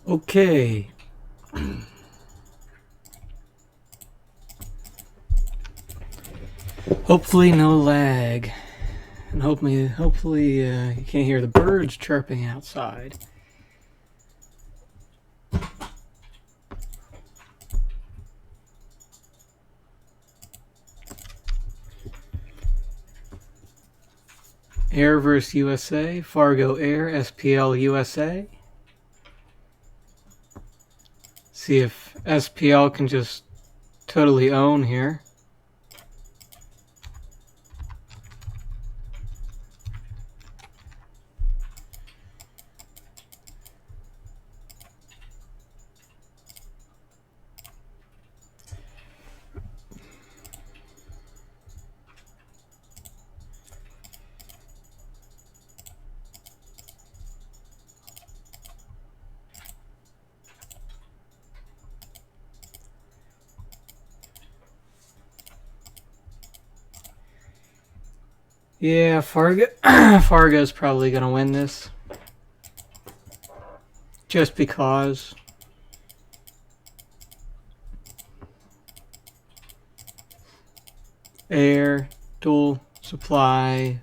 Okay. Hopefully no lag. And hopefully you can't hear the birds chirping outside. Air vs. USA, Fargo Air, SPL USA. See if SPL can just totally own here. Yeah, Fargo's probably going to win this. Just because. Air, dual supply.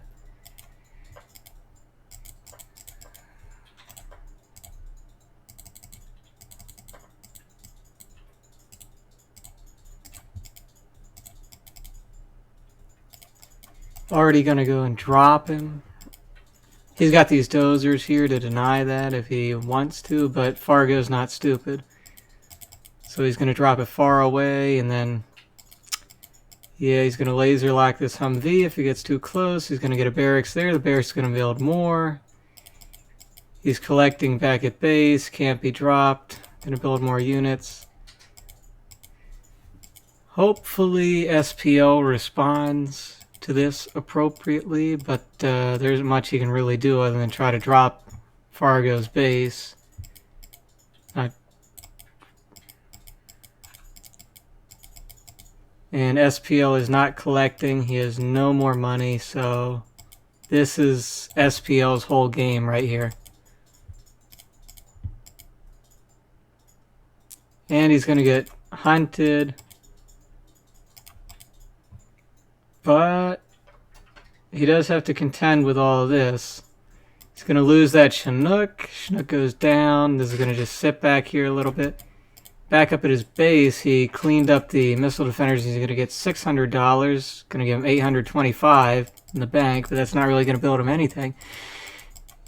Already going to go and drop him. He's got these dozers here to deny that if he wants to, but Fargo's not stupid. So he's going to drop it far away, and then, yeah, he's going to laser lock this Humvee. If he gets too close, he's going to get a barracks there. The barracks is going to build more. He's collecting back at base, can't be dropped. Going to build more units. Hopefully SPL responds to this appropriately, but there isn't much he can really do other than try to drop Fargo's base. And SPL is not collecting. He has no more money, so this is SPL's whole game right here. And he's going to get hunted. But he does have to contend with all of this. He's going to lose that Chinook. Chinook goes down. This is going to just sit back here a little bit. Back up at his base, he cleaned up the missile defenders. He's going to get $600. Going to give him $825 in the bank, but that's not really going to build him anything.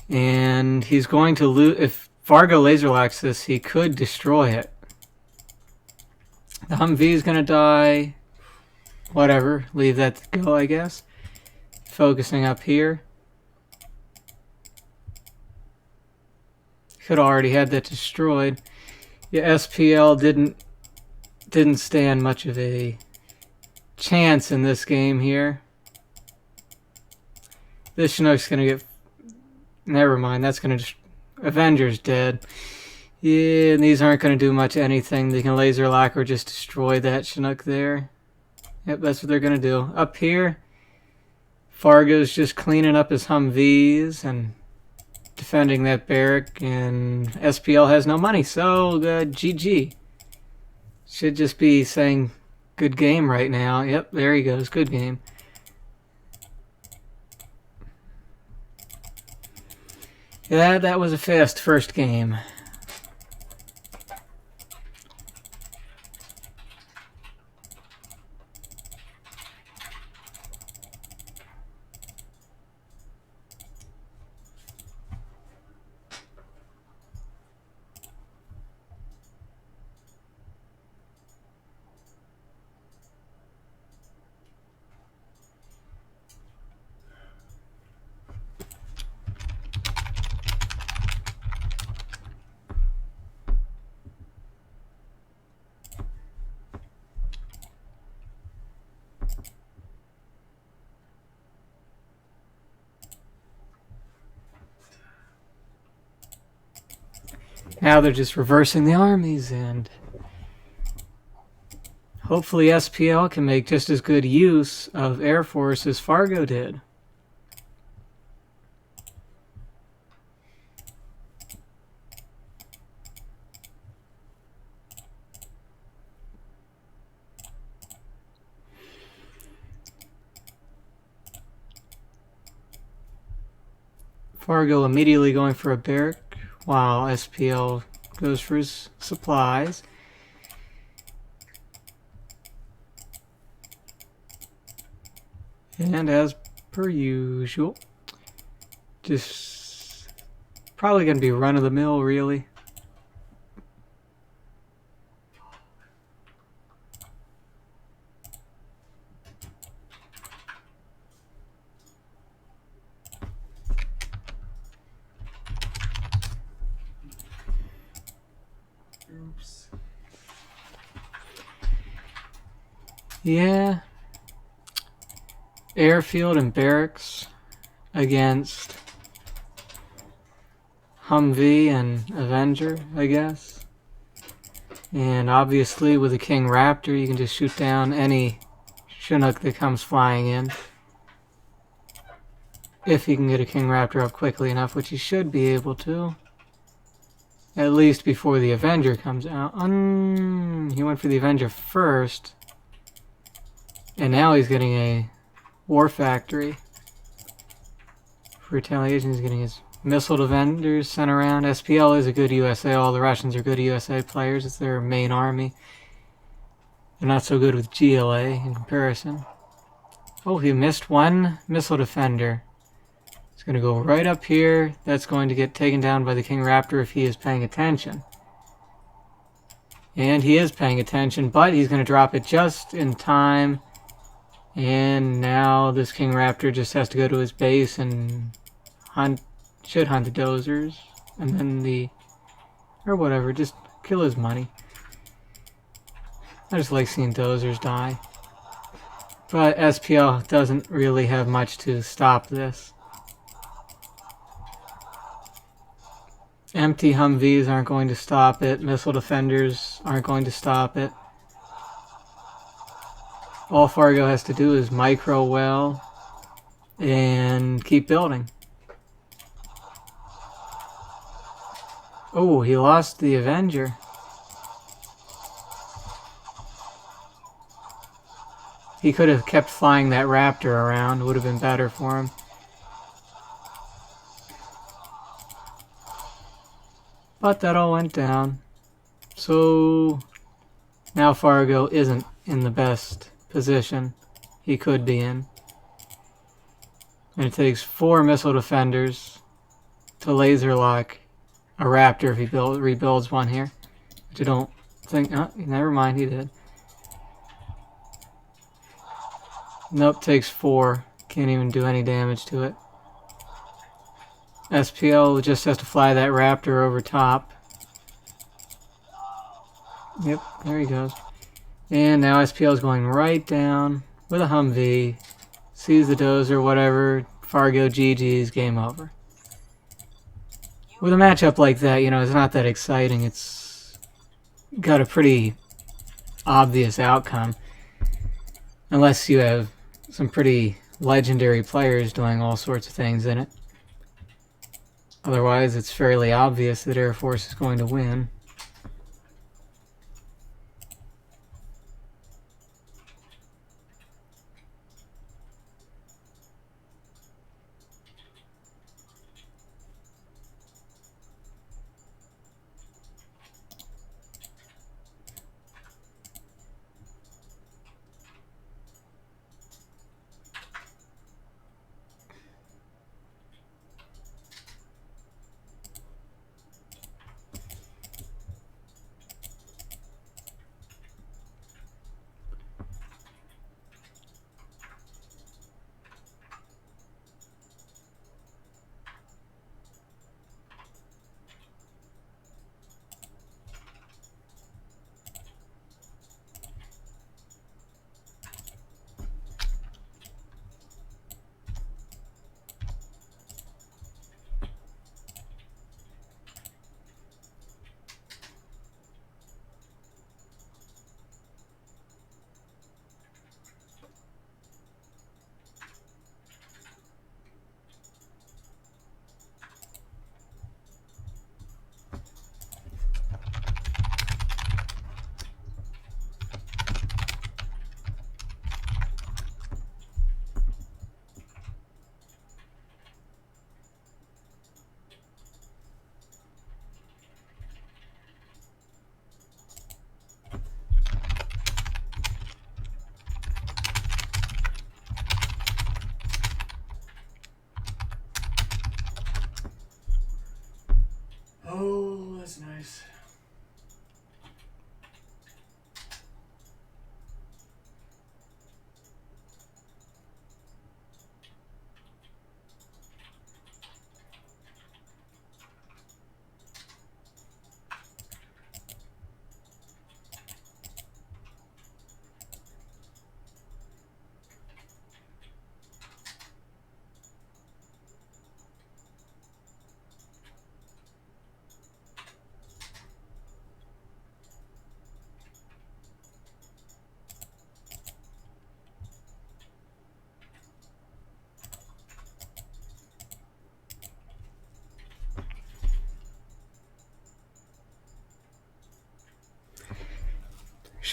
And he's going to lose. If Fargo laser locks this, he could destroy it. The Humvee is going to die. Whatever, leave that to go, I guess. Focusing up here. Could already had that destroyed. Yeah, SPL didn't stand much of a chance in this game here. This Chinook's gonna get. Never mind, that's gonna. Avengers dead. Yeah, and these aren't gonna do much anything. They can laser lock or just destroy that Chinook there. Yep, that's what they're going to do. Up here, Fargo's just cleaning up his Humvees and defending that barrack, and SPL has no money, so GG. Should just be saying good game right now. Yep, there he goes, good game. Yeah, that was a fast first game. Now they're just reversing the armies, and hopefully SPL can make just as good use of Air Force as Fargo did. Fargo immediately going for a barrack, while SPL goes for his supplies. And as per usual, just probably going to be run-of-the-mill, really. Oops. Yeah. Airfield and barracks against Humvee and Avenger, I guess. And obviously with the King Raptor, you can just shoot down any Chinook that comes flying in. If he can get a King Raptor up quickly enough, which he should be able to. At least before the Avenger comes out. He went for the Avenger first. And now he's getting a War Factory. For retaliation, he's getting his missile defenders sent around. SPL is a good USA. All the Russians are good USA players. It's their main army. They're not so good with GLA in comparison. Oh, he missed one missile defender. It's going to go right up here. That's going to get taken down by the King Raptor if he is paying attention. And he is paying attention, but he's going to drop it just in time. And now this King Raptor just has to go to his base and should hunt the dozers. And then or whatever, just kill his money. I just like seeing dozers die. But SPL doesn't really have much to stop this. Empty Humvees aren't going to stop it. Missile defenders aren't going to stop it. All Fargo has to do is micro well and keep building. Oh, he lost the Avenger. He could have kept flying that Raptor around. Would have been better for him. But that all went down. So now Fargo isn't in the best position he could be in. And it takes 4 missile defenders to laser lock a Raptor if he rebuilds one here. Which I don't think... Oh, never mind, he did. Nope, takes 4. Can't even do any damage to it. SPL just has to fly that Raptor over top. Yep, there he goes. And now SPL is going right down with a Humvee. Sees the dozer, whatever. Fargo GG's, game over. With a matchup like that, you know, it's not that exciting. It's got a pretty obvious outcome. Unless you have some pretty legendary players doing all sorts of things in it. Otherwise, it's fairly obvious that Air Force is going to win.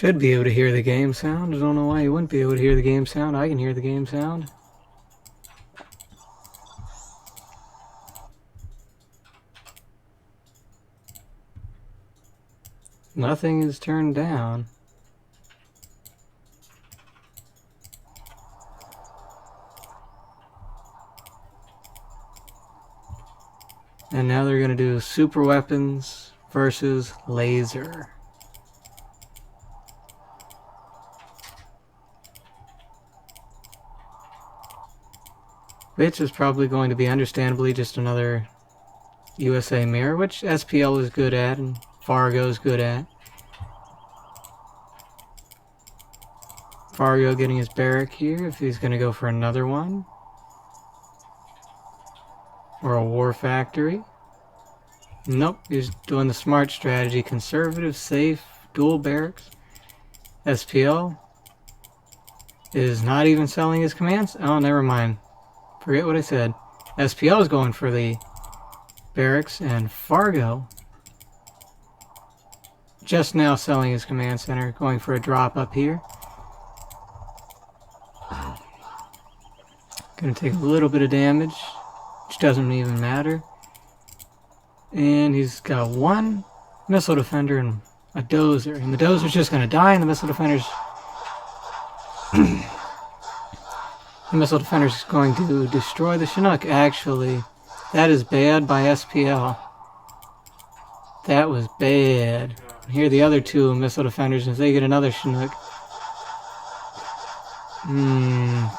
Should be able to hear the game sound. I don't know why you wouldn't be able to hear the game sound. I can hear the game sound. Nothing is turned down. And now they're going to do super weapons versus laser. Which is probably going to be, understandably, just another USA mirror, which SPL is good at and Fargo is good at. Fargo getting his barrack here if he's going to go for another one. Or a war factory. Nope, he's doing the smart strategy. Conservative, safe, dual barracks. SPL is not even selling his commands. Oh, never mind. Forget what I said. SPL is going for the barracks, and Fargo just now selling his command center, going for a drop up here. Gonna take a little bit of damage, which doesn't even matter. And he's got one missile defender and a dozer, and the dozer's just gonna die, and the missile defender's the missile defender's is going to destroy the Chinook. Actually, that is bad by SPL. That was bad. Here are the other two missile defenders. If they get another Chinook,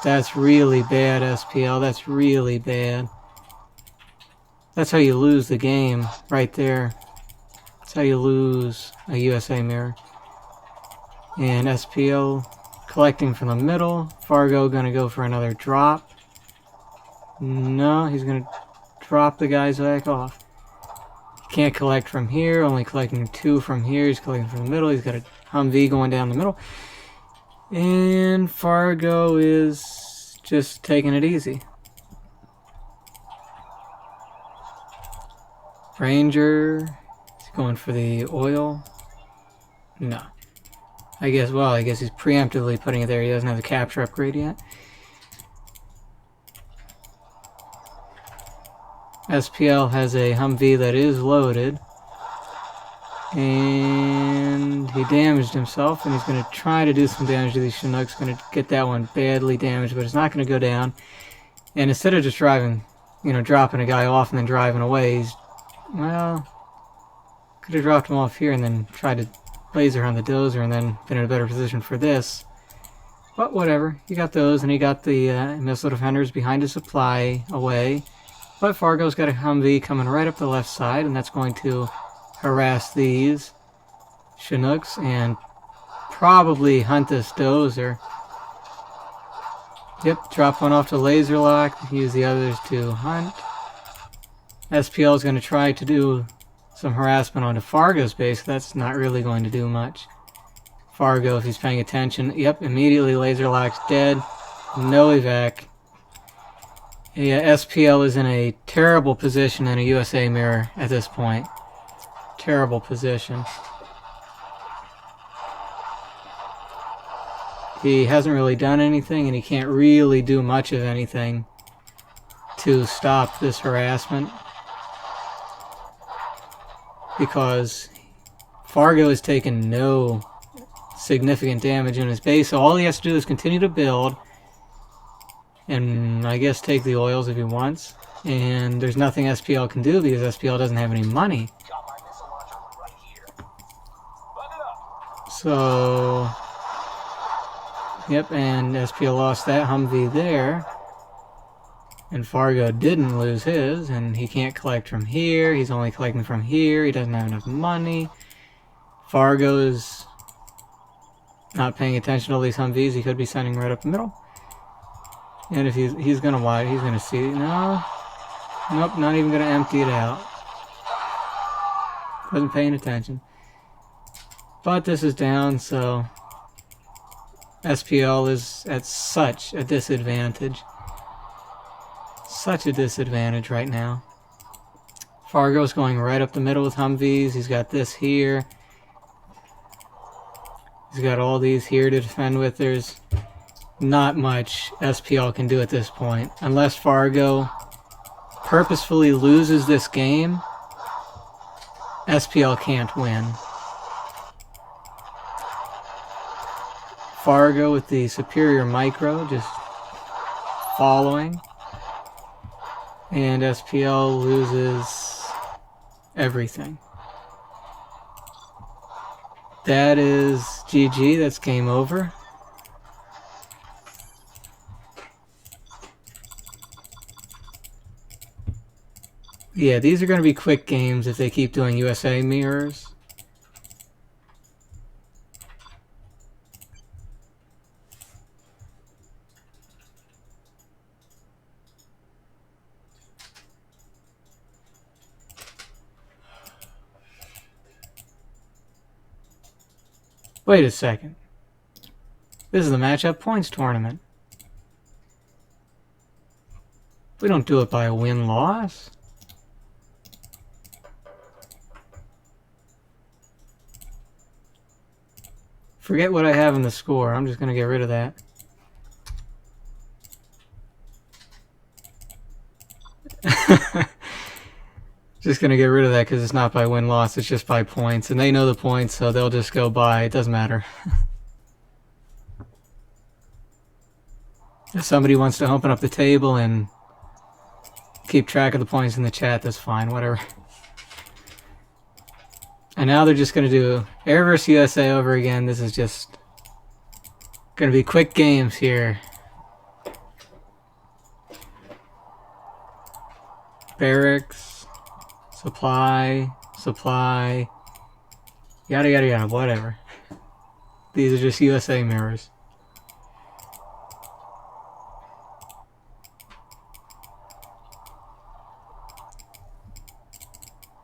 that's really bad, SPL. That's really bad. That's how you lose the game, right there. That's how you lose a USA mirror. And SPL collecting from the middle. Fargo gonna go for another drop. No, he's gonna drop the guys back off. He can't collect from here, only collecting 2 from here. He's collecting from the middle. He's got a Humvee going down the middle. And Fargo is just taking it easy. Ranger, is he going for the oil? No. I guess he's preemptively putting it there. He doesn't have the capture upgrade yet. SPL has a Humvee that is loaded. And he damaged himself, and he's going to try to do some damage to these Chinooks. Going to get that one badly damaged, but it's not going to go down. And instead of just driving, dropping a guy off and then driving away, he's, well, could have dropped him off here and then tried to laser on the dozer and then been in a better position for this. But whatever, he got those, and he got the missile defenders behind his supply away. But Fargo's got a Humvee coming right up the left side, and that's going to harass these Chinooks and probably hunt this dozer. Yep, drop one off to laser lock, use the others to hunt. SPL is going to try to do some harassment onto Fargo's base. That's not really going to do much. Fargo, if he's paying attention, yep, immediately laser locks dead. No evac. Yeah, SPL is in a terrible position in a USA mirror at this point. Terrible position. He hasn't really done anything, and he can't really do much of anything to stop this harassment, because Fargo has taken no significant damage in his base, so all he has to do is continue to build and I guess take the oils if he wants. And there's nothing SPL can do because SPL doesn't have any money. So, yep, and SPL lost that Humvee there. And Fargo didn't lose his, and he can't collect from here. He's only collecting from here. He doesn't have enough money. Fargo is not paying attention to all these Humvees. He could be sending right up the middle. And if he's gonna watch, he's gonna see. No, nope, not even gonna empty it out. Wasn't paying attention. But this is down, so SPL is at such a disadvantage. Such a disadvantage right now. Fargo's going right up the middle with Humvees. He's got this here. He's got all these here to defend with. There's not much SPL can do at this point. Unless Fargo purposefully loses this game, SPL can't win. Fargo with the superior micro, just following. And SPL loses everything. That is GG, that's game over. Yeah, these are going to be quick games if they keep doing USA mirrors. Wait a second. This is the matchup points tournament. We don't do it by a win-loss. Forget what I have in the score. I'm just going to get rid of that. Just going to get rid of that because it's not by win-loss. It's just by points. And they know the points, so they'll just go by. It doesn't matter. If somebody wants to open up the table and keep track of the points in the chat, that's fine. Whatever. And now they're just going to do Air vs. USA over again. This is just going to be quick games here. Barracks. Supply, yada yada yada, whatever. These are just USA mirrors.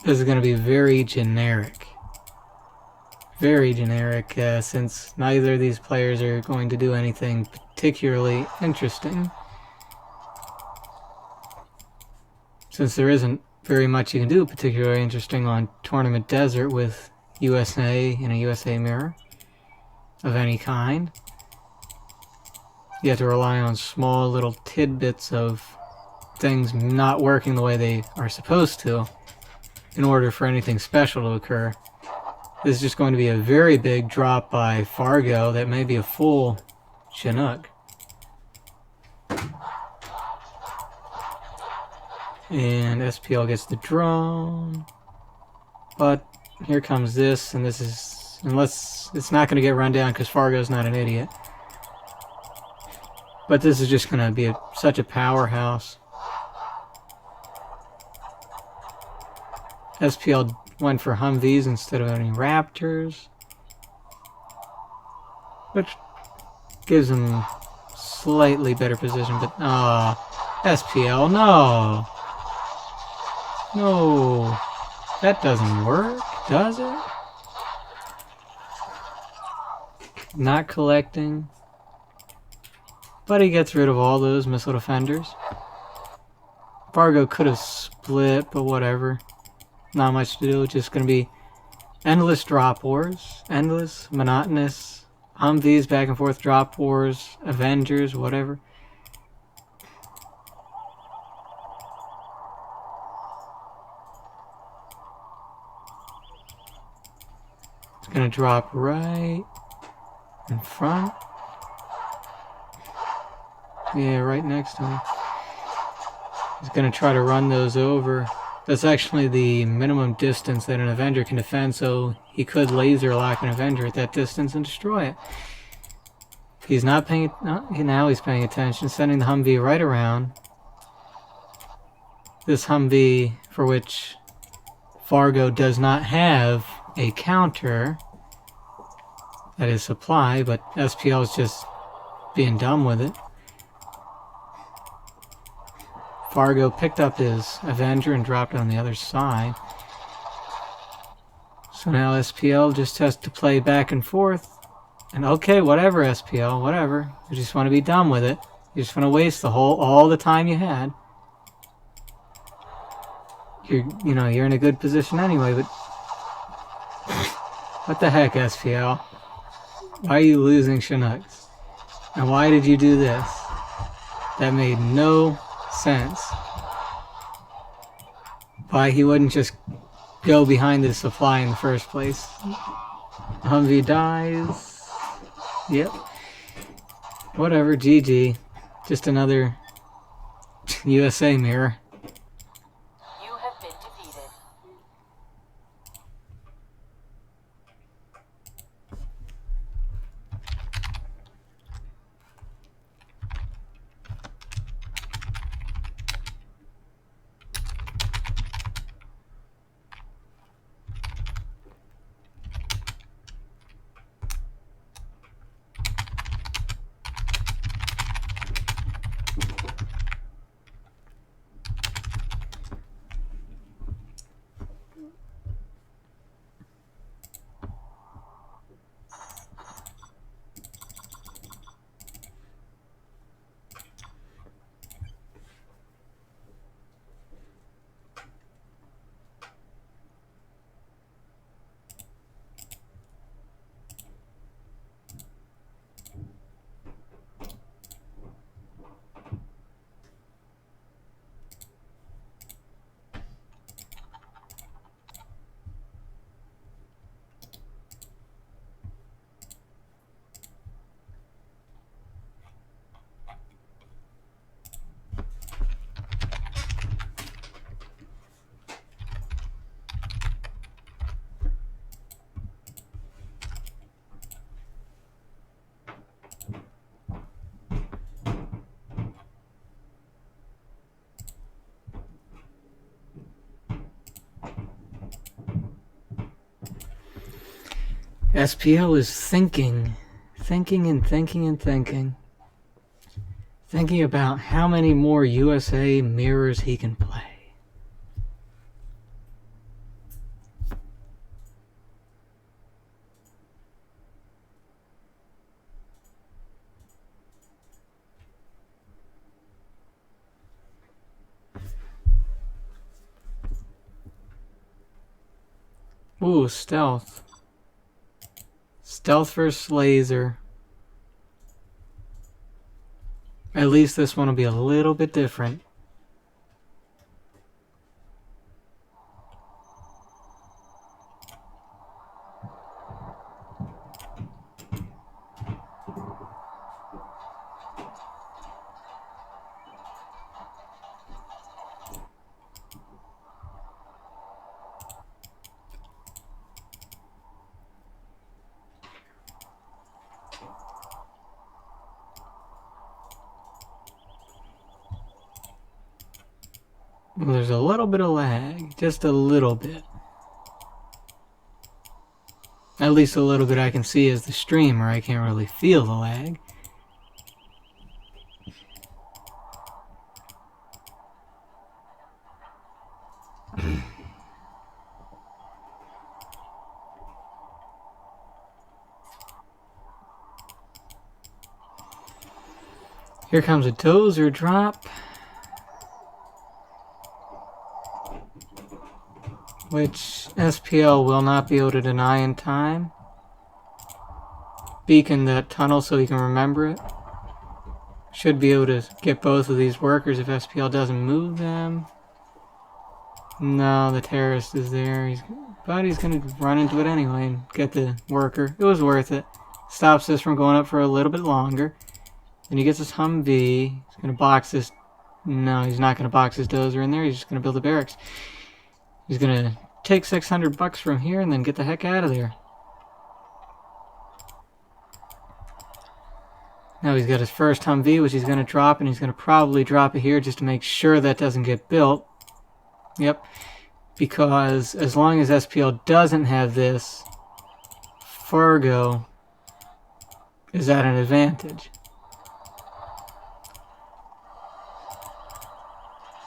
This is going to be very generic. Very generic, since neither of these players are going to do anything particularly interesting. Since there isn't very much you can do particularly interesting on Tournament Desert with USA in a USA mirror of any kind. You have to rely on small little tidbits of things not working the way they are supposed to in order for anything special to occur. This is just going to be a very big drop by Fargo that may be a full Chinook. And SPL gets the drone. But here comes this, and this is... unless it's not going to get run down because Fargo's not an idiot. But this is just going to be such a powerhouse. SPL went for Humvees instead of any Raptors. Which gives him slightly better position, but... SPL, no! No, that doesn't work, does it? Not collecting. But he gets rid of all those missile defenders. Fargo could have split, but whatever. Not much to do, it's just going to be endless drop wars. Endless, monotonous, Humvees back and forth drop wars, Avengers, whatever. Gonna drop right in front. Yeah, right next to me. He's gonna try to run those over. That's actually the minimum distance that an Avenger can defend, so he could laser lock an Avenger at that distance and destroy it. He's not paying... now he's paying attention, sending the Humvee right around. This Humvee, for which Fargo does not have a counter, that is supply, but SPL is just being dumb with it. Fargo picked up his Avenger and dropped it on the other side. So now SPL just has to play back and forth. And okay, whatever SPL, whatever. You just want to be dumb with it. You just want to waste all the time you had. You're in a good position anyway, but what the heck, SPL? Why are you losing Chinooks? And why did you do this? That made no sense. Why he wouldn't just go behind the supply in the first place. Humvee dies. Yep. Whatever, GG. Just another USA mirror. You have been defeated. SPL is thinking and thinking and thinking. Thinking about how many more USA mirrors he can play. Ooh, stealth. Stealth versus laser. At least this one will be a little bit different. Well, there's a little bit of lag, just a little bit. At least a little bit I can see as the streamer. I can't really feel the lag. Here comes a dozer drop, which SPL will not be able to deny in time. Beacon that tunnel so he can remember it. Should be able to get both of these workers if SPL doesn't move them. No, the terrorist is there, but he's going to run into it anyway and get the worker. It was worth it. Stops this from going up for a little bit longer. Then he gets his Humvee. He's going to box this. No, he's not going to box his dozer in there. He's just going to build the barracks. He's going to take $600 from here and then get the heck out of there. Now he's got his first Humvee, which he's going to drop, and he's going to probably drop it here just to make sure that doesn't get built. Yep. Because as long as SPL doesn't have this, Fargo is at an advantage.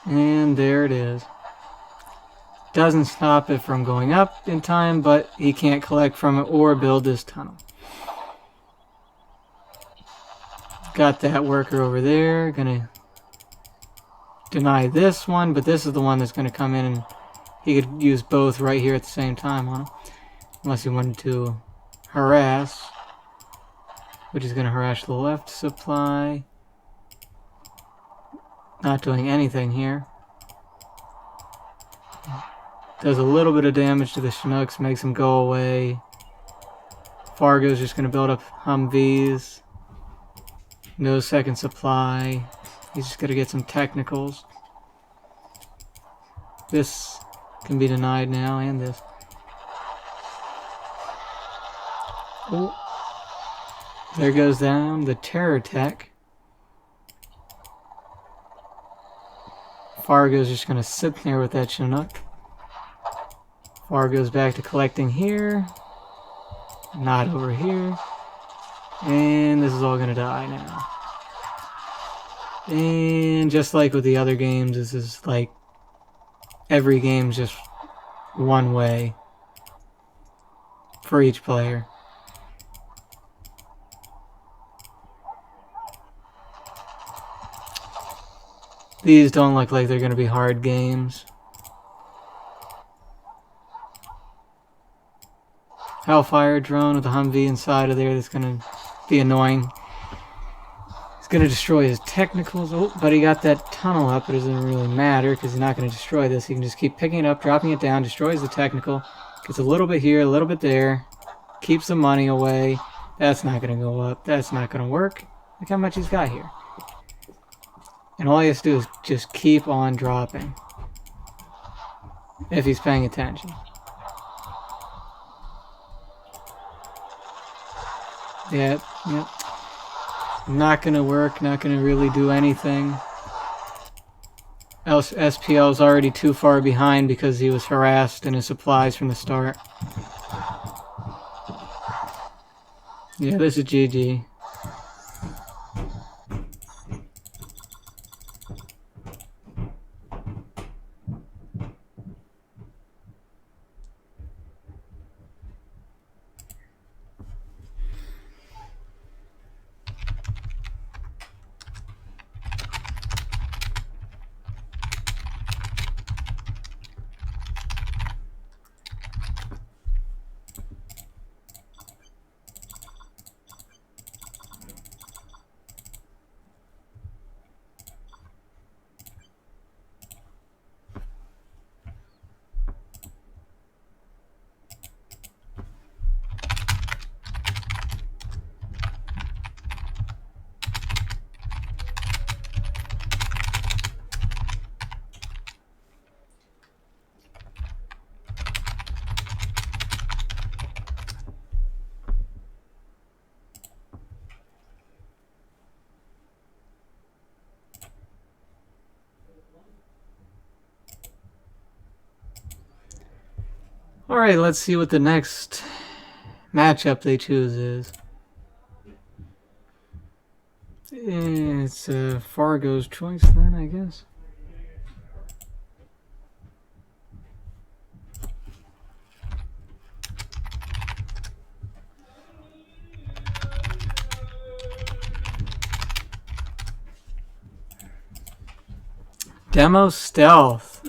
And there it is. Doesn't stop it from going up in time, but he can't collect from it or build this tunnel. Got that worker over there. Gonna deny this one, but this is the one that's gonna come in and he could use both right here at the same time on him. Unless he wanted to harass. which is going to harass the left supply. Not doing anything here. Does a little bit of damage to the Chinooks, makes them go away. Fargo's just going to build up Humvees. No second supply. He's just going to get some technicals. This can be denied now, and this. Oh. There goes down the terror tech. Fargo's just going to sit there with that Chinook. Fargo's back to collecting here. Not over here. And this is all going to die now. And just like with the other games, this is like every game's just one way for each player. These don't look like they're going to be hard games. Hellfire drone with a Humvee inside of there that's going to be annoying. It's going to destroy his technicals. Oh, but he got that tunnel up. It doesn't really matter because he's not going to destroy this. He can just keep picking it up, dropping it down, destroys the technical. Gets a little bit here, a little bit there. Keeps the money away. That's not going to go up. That's not going to work. Look how much he's got here. And all he has to do is just keep on dropping. If he's paying attention. Yep. Not going to work. Not going to really do anything. Else SPL's already too far behind because he was harassed in his supplies from the start. Yeah, this is GG. Alright, let's see what the next matchup they choose is. It's Fargo's choice then, I guess. Demo stealth.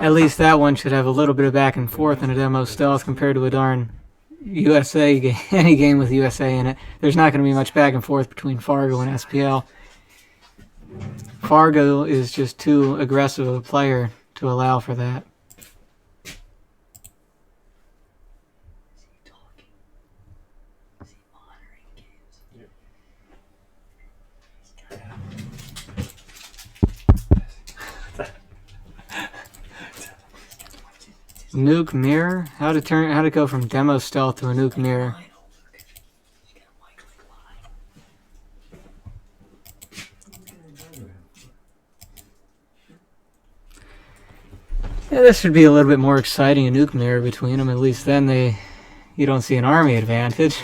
At least that one should have a little bit of back and forth in a demo stealth compared to a darn USA game, any game with USA in it. There's not going to be much back and forth between Fargo and SPL. Fargo is just too aggressive of a player to allow for that. Nuke mirror? How to go from demo stealth to a nuke mirror? Yeah, this should be a little bit more exciting, a nuke mirror between them. At least then you don't see an army advantage.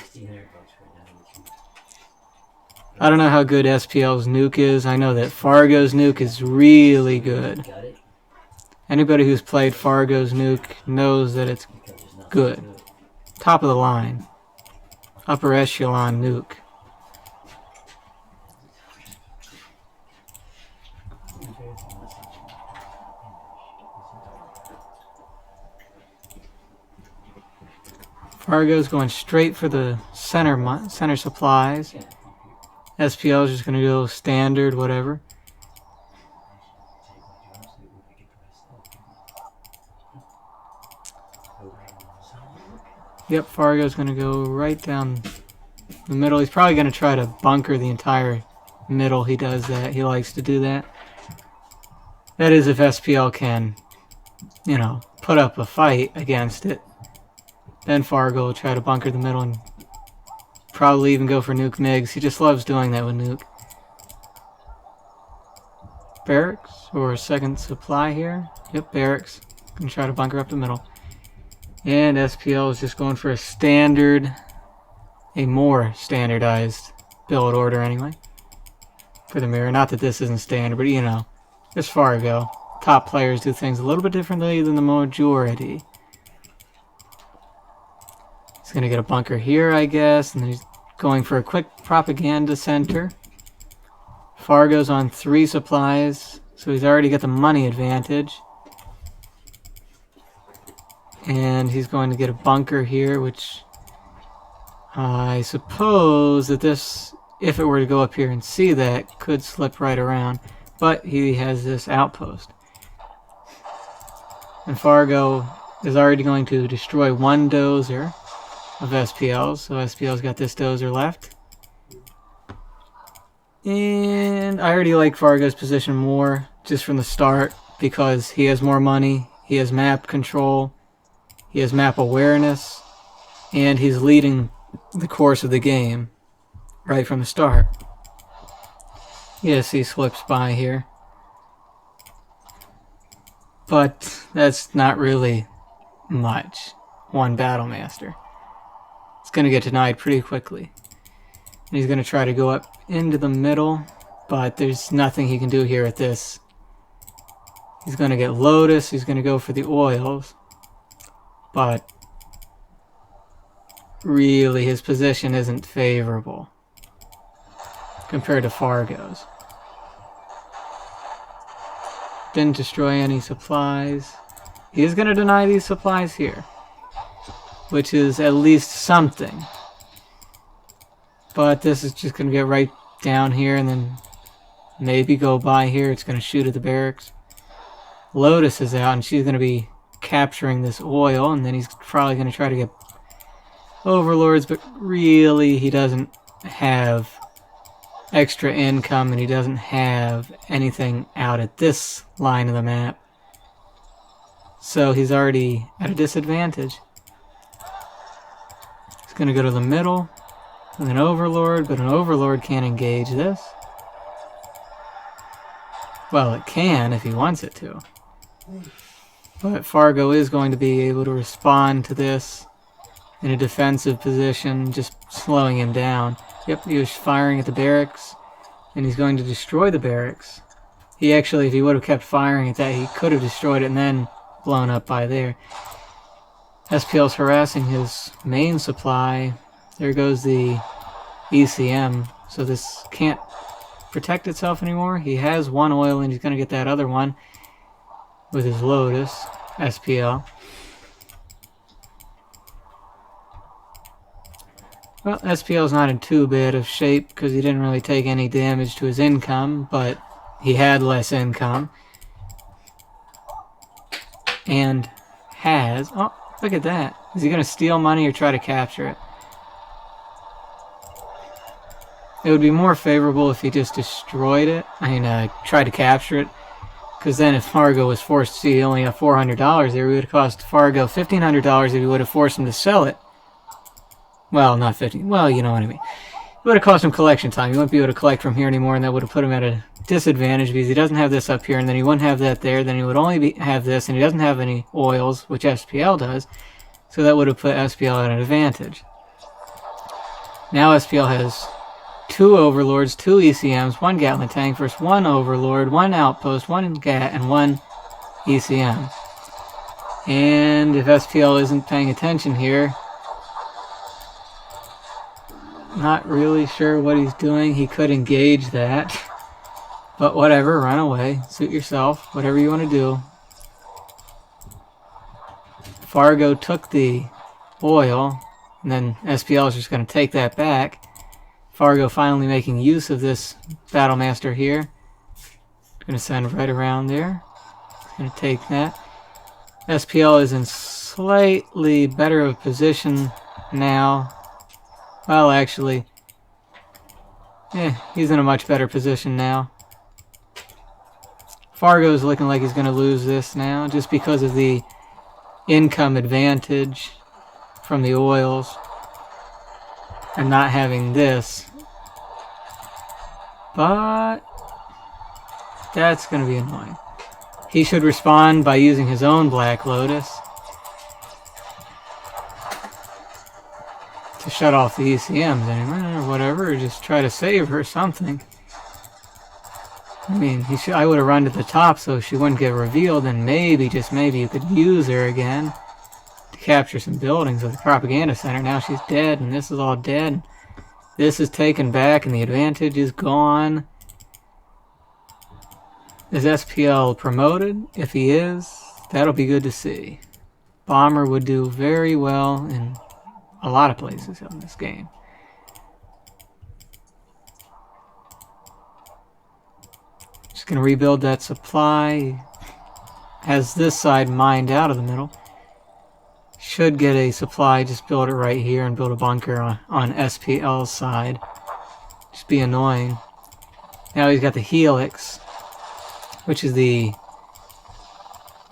I don't know how good SPL's nuke is. I know that Fargo's nuke is really good. Anybody who's played Fargo's nuke knows that it's good. Top of the line. Upper echelon nuke. Fargo's going straight for the center supplies. SPL is just going to go standard, whatever. Yep, Fargo's going to go right down the middle. He's probably going to try to bunker the entire middle. He does that. He likes to do that. That is if SPL can, you know, put up a fight against it. Then Fargo will try to bunker the middle and probably even go for nuke MiGs. He just loves doing that with nuke. Barracks or second supply here. Yep, barracks. Gonna try to bunker up the middle. And SPL is just going for a standard, a more standardized build order anyway. For the mirror. Not that this isn't standard, but you know, it's Fargo. Top players do things a little bit differently than the majority. He's going to get a bunker here, I guess, and then he's going for a quick propaganda center. Fargo's on 3 supplies, so he's already got the money advantage. And he's going to get a bunker here, which I suppose that this, if it were to go up here and see that, could slip right around. But he has this outpost. And Fargo is already going to destroy 1 dozer of SPLs, so SPL's got this dozer left. And I already like Fargo's position more just from the start because he has more money, he has map control, he has map awareness, and he's leading the course of the game right from the start. Yes, he slips by here. But that's not really much. 1 Battle Master. It's going to get denied pretty quickly. And he's going to try to go up into the middle, but there's nothing he can do here at this. He's going to get Lotus, he's going to go for the oils, but really his position isn't favorable compared to Fargo's. Didn't destroy any supplies. He is going to deny these supplies here, which is at least something. But this is just going to get right down here and then maybe go by here. It's going to shoot at the barracks. Lotus is out and she's going to be capturing this oil, and then he's probably going to try to get overlords, but really he doesn't have extra income and he doesn't have anything out at this line of the map. So he's already at a disadvantage. He's going to go to the middle with an overlord, but an overlord can't engage this. Well, it can if he wants it to. But Fargo is going to be able to respond to this in a defensive position, just slowing him down. Yep, he was firing at the barracks, and he's going to destroy the barracks. He actually, if he would have kept firing at that, he could have destroyed it and then blown up by there. SPL's harassing his main supply. There goes the ECM, so this can't protect itself anymore. He has 1 oil, and he's going to get that other one with his Lotus, SPL. Well, SPL's not in too bad of shape because he didn't really take any damage to his income, but he had less income. And has... Oh, look at that. Is he going to steal money or try to capture it? It would be more favorable if he just destroyed it. Tried to capture it. Because then if Fargo was forced to, he only have $400 there, it would have cost Fargo $1,500 if he would have forced him to sell it. Well, not 50. Well, you know what I mean. It would have cost him collection time. He wouldn't be able to collect from here anymore, and that would have put him at a disadvantage because he doesn't have this up here, and then he wouldn't have that there. Then he would only have this, and he doesn't have any oils, which SPL does. So that would have put SPL at an advantage. Now SPL has 2 overlords, 2 ECMs, 1 Gatling tank versus 1 overlord, 1 outpost, 1 GAT, and 1 ECM. And if SPL isn't paying attention here, not really sure what he's doing. He could engage that, but whatever, run away, suit yourself, whatever you want to do. Fargo took the oil, And then SPL is just going to take that back. Fargo finally making use of this Battlemaster here. Going to send right around there. Going to take that. SPL is in slightly better of a position now. Well, actually, he's in a much better position now. Fargo's looking like he's going to lose this now just because of the income advantage from the oils and not having this. But that's going to be annoying. He should respond by using his own Black Lotus to shut off the ECMs anyway, or whatever, or just try to save her something. I mean, I would have run to the top so she wouldn't get revealed, and maybe, just maybe, you could use her again to capture some buildings of the propaganda center. Now she's dead, and this is all dead. This is taken back, and the advantage is gone. Is SPL promoted? If he is, that'll be good to see. Bomber would do very well in a lot of places in this game. Just going to rebuild that supply. Has this side mined out of the middle. Should get a supply, just build it right here and build a bunker on SPL's side. Just be annoying. Now he's got the Helix, which is the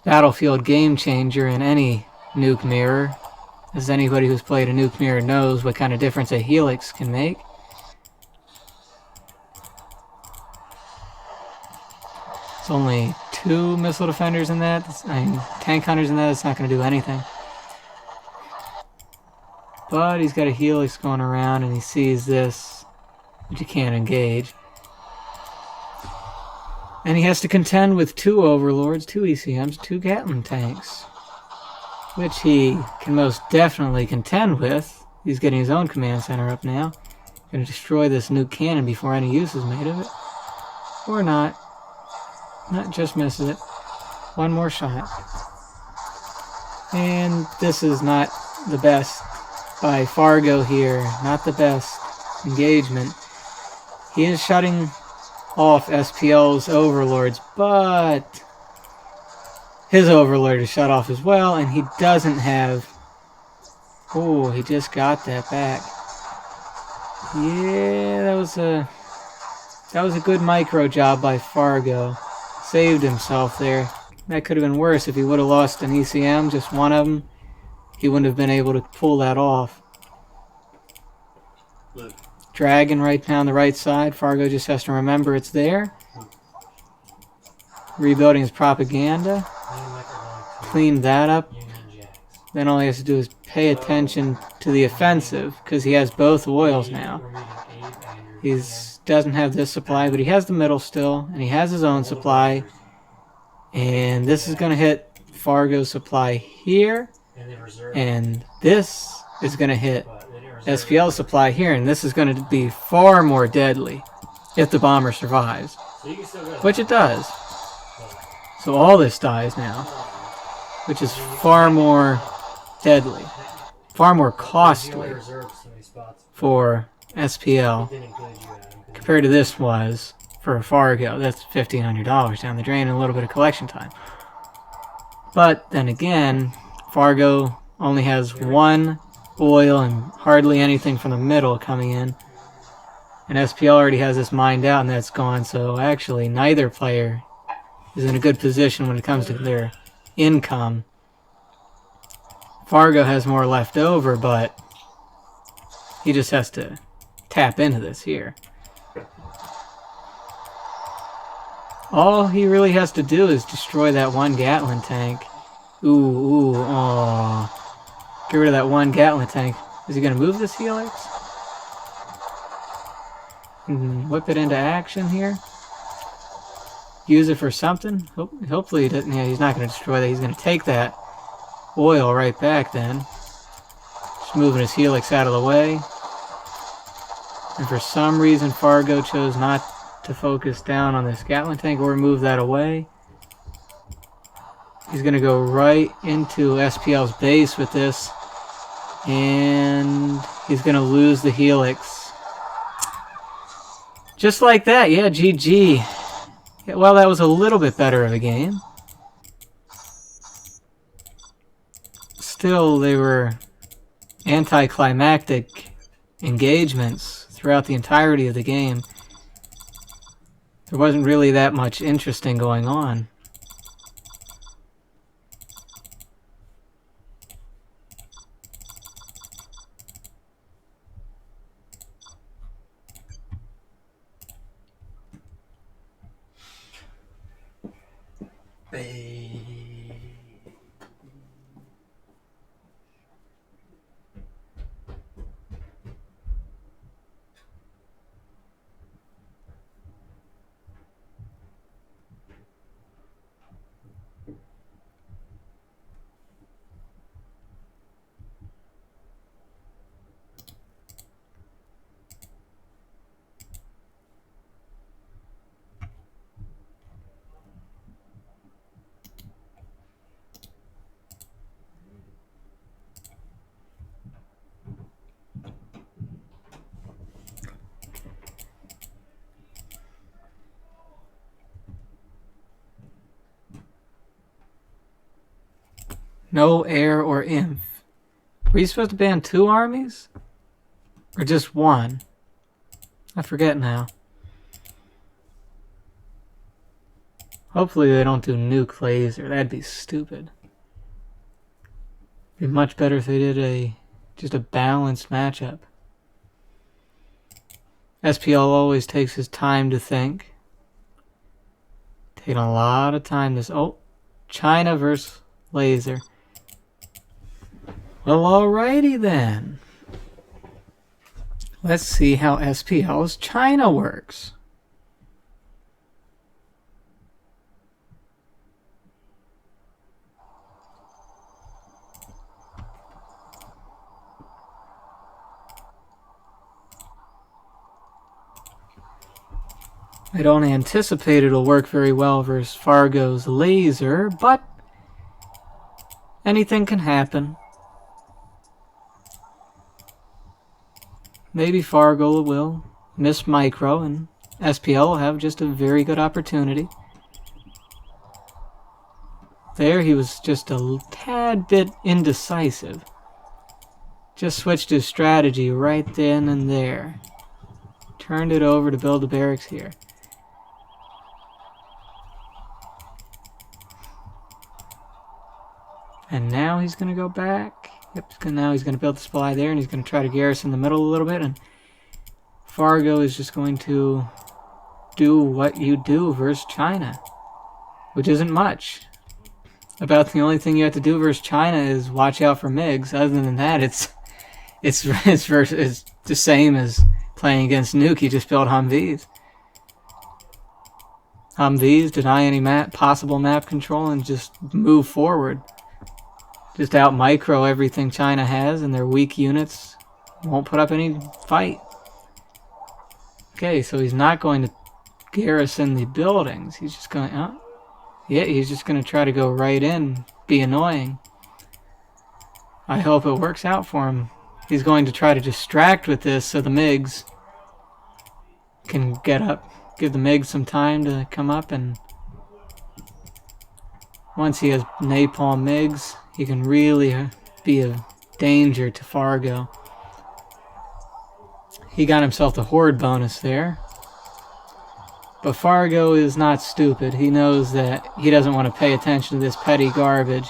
battlefield game changer in any nuke mirror. As anybody who's played a nuke mirror knows what kind of difference a Helix can make. It's only 2 missile defenders in that. I mean, tank hunters in that. It's not going to do anything. But he's got a Helix going around and he sees this, which he can't engage. And he has to contend with 2 Overlords, 2 ECMs, 2 Gatling tanks, which he can most definitely contend with. He's getting his own command center up now. Going to destroy this nuke cannon before any use is made of it. Or not. Not just misses it. One more shot. And this is not the best by Fargo here. Not the best engagement. He is shutting off SPL's overlords, but his overlord is shut off as well, and he doesn't have... Oh, he just got that back. Yeah, that was a good micro job by Fargo. Saved himself there. That could have been worse if he would have lost an ECM, just one of them. He wouldn't have been able to pull that off. Look. Dragon right down the right side. Fargo just has to remember it's there. Rebuilding his propaganda. Clean that up. Then all he has to do is pay attention to the offensive, because he has both oils now. He doesn't have this supply, but he has the middle still, and he has his own supply. And this is going to hit Fargo's supply here, and this is going to hit SPL's supply here, and this is going to be far more deadly if the bomber survives, which it does. So all this dies now, which is far more deadly, far more costly for SPL compared to this was for Fargo. That's $1,500 down the drain and a little bit of collection time. But then again, Fargo only has 1 oil and hardly anything from the middle coming in. And SPL already has this mined out and that's gone, so actually neither player is in a good position when it comes to their income. Fargo has more left over, but he just has to tap into this here. All he really has to do is destroy that 1 Gatling tank. Ooh, aww. Get rid of that 1 Gatling tank. Is he going to move this Helix? Whip it into action here. Use it for something. Hopefully he doesn't. Yeah, he's not going to destroy that. He's going to take that oil right back then. Just moving his Helix out of the way. And for some reason Fargo chose not to focus down on this Gatling tank or move that away. He's going to go right into SPL's base with this. And he's going to lose the helix. Just like that, yeah, GG. Yeah, well, that was a little bit better of a game. Still, they were anticlimactic engagements throughout the entirety of the game. There wasn't really that much interesting going on. No air or inf. Were you supposed to ban 2 armies? Or just 1? I forget now. Hopefully they don't do nuke laser. That'd be stupid. It'd be much better if they did just a balanced matchup. SPL always takes his time to think. Taking a lot of time this... Oh, China versus laser. Well, alrighty then. Let's see how SPL's China works. I don't anticipate it'll work very well versus Fargo's laser, but anything can happen. Maybe Fargo will miss micro and SPL will have just a very good opportunity. There he was just a tad bit indecisive. Just switched his strategy right then and there. Turned it over to build a barracks here. And now he's going to go back. Yep, now he's going to build the supply there, and he's going to try to garrison the middle a little bit, and Fargo is just going to do what you do versus China, which isn't much. About the only thing you have to do versus China is watch out for MiGs. Other than that, it's the same as playing against Nuke. You just build Humvees. Humvees, deny any possible map control, and just move forward. Just out micro everything China has, and their weak units won't put up any fight. Okay, so he's not going to garrison the buildings. He's just going, yeah, he's just going to try to go right in, be annoying. I hope it works out for him. He's going to try to distract with this so the MiGs can get up. Give the MiGs some time to come up, and once he has napalm MiGs, he can really be a danger to Fargo. He got himself the horde bonus there. But Fargo is not stupid. He knows that he doesn't want to pay attention to this petty garbage.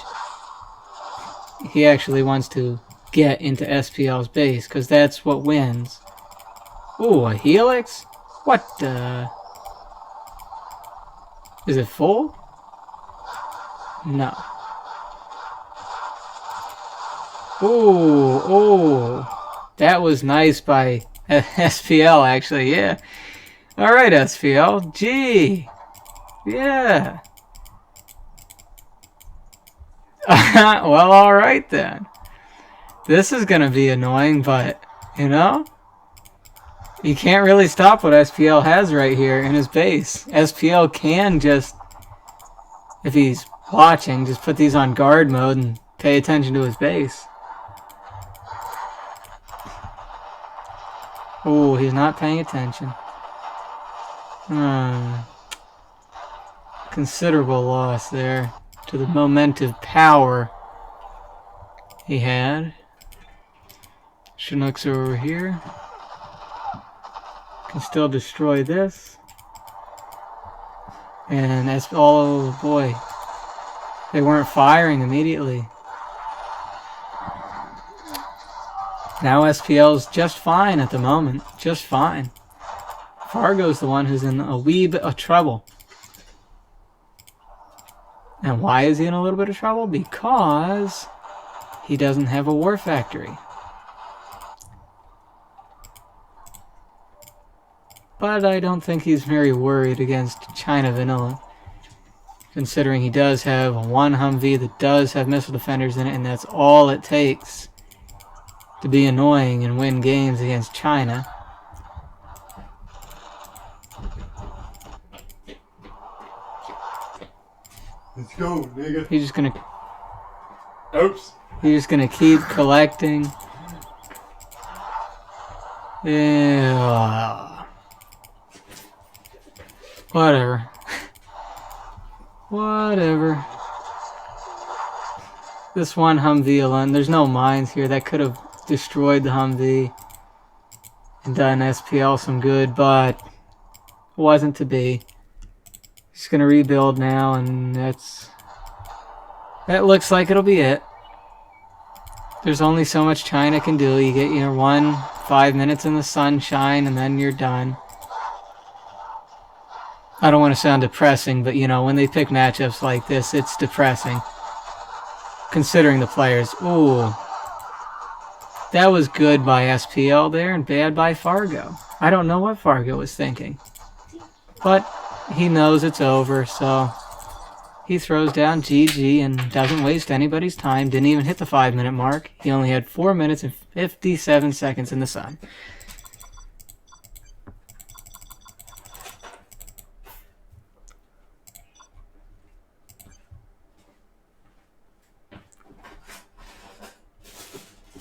He actually wants to get into SPL's base, because that's what wins. Ooh, a helix? What the... Is it full? No. Ooh, that was nice by SPL, actually, yeah. Alright, SPL, gee, yeah. Well, alright then. This is gonna be annoying, but, you know, you can't really stop what SPL has right here in his base. SPL can just, if he's watching, just put these on guard mode and pay attention to his base. Oh, he's not paying attention. Considerable loss there to the momentum power he had. Chinooks are over here. Can still destroy this. And that's, oh boy. They weren't firing immediately. Now SPL's just fine at the moment. Just fine. Fargo's the one who's in a wee bit of trouble. And why is he in a little bit of trouble? Because he doesn't have a war factory. But I don't think he's very worried against China Vanilla, considering he does have one Humvee that does have missile defenders in it, and that's all it takes to be annoying and win games against China. Let's go, nigga. He's just gonna... Oops. He's just gonna keep collecting. Yeah. Whatever. Whatever. This one Humvee alone, there's no mines here. That could have destroyed the Humvee and done SPL some good, but it wasn't to be. Just gonna rebuild now, and that looks like it'll be it. There's only so much China can do. You get your 5 minutes in the sunshine, and then you're done. I don't want to sound depressing, but you know, when they pick matchups like this, it's depressing. Considering the players. Ooh. That was good by SPL there and bad by Fargo. I don't know what Fargo was thinking. But he knows it's over, so he throws down GG and doesn't waste anybody's time. Didn't even hit the 5-minute mark. He only had 4 minutes and 57 seconds in the sun.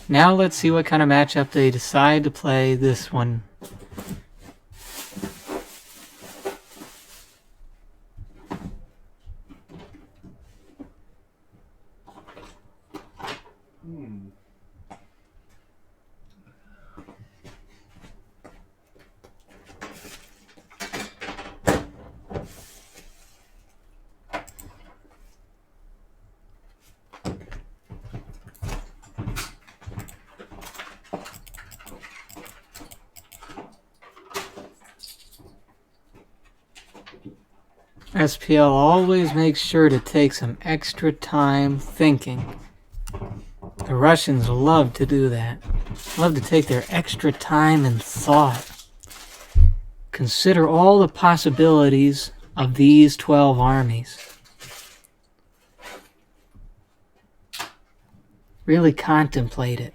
Now let's see what kind of matchup they decide to play this one. SPL always makes sure to take some extra time thinking. The Russians love to do that. Love to take their extra time and thought. Consider all the possibilities of these 12 armies. Really contemplate it.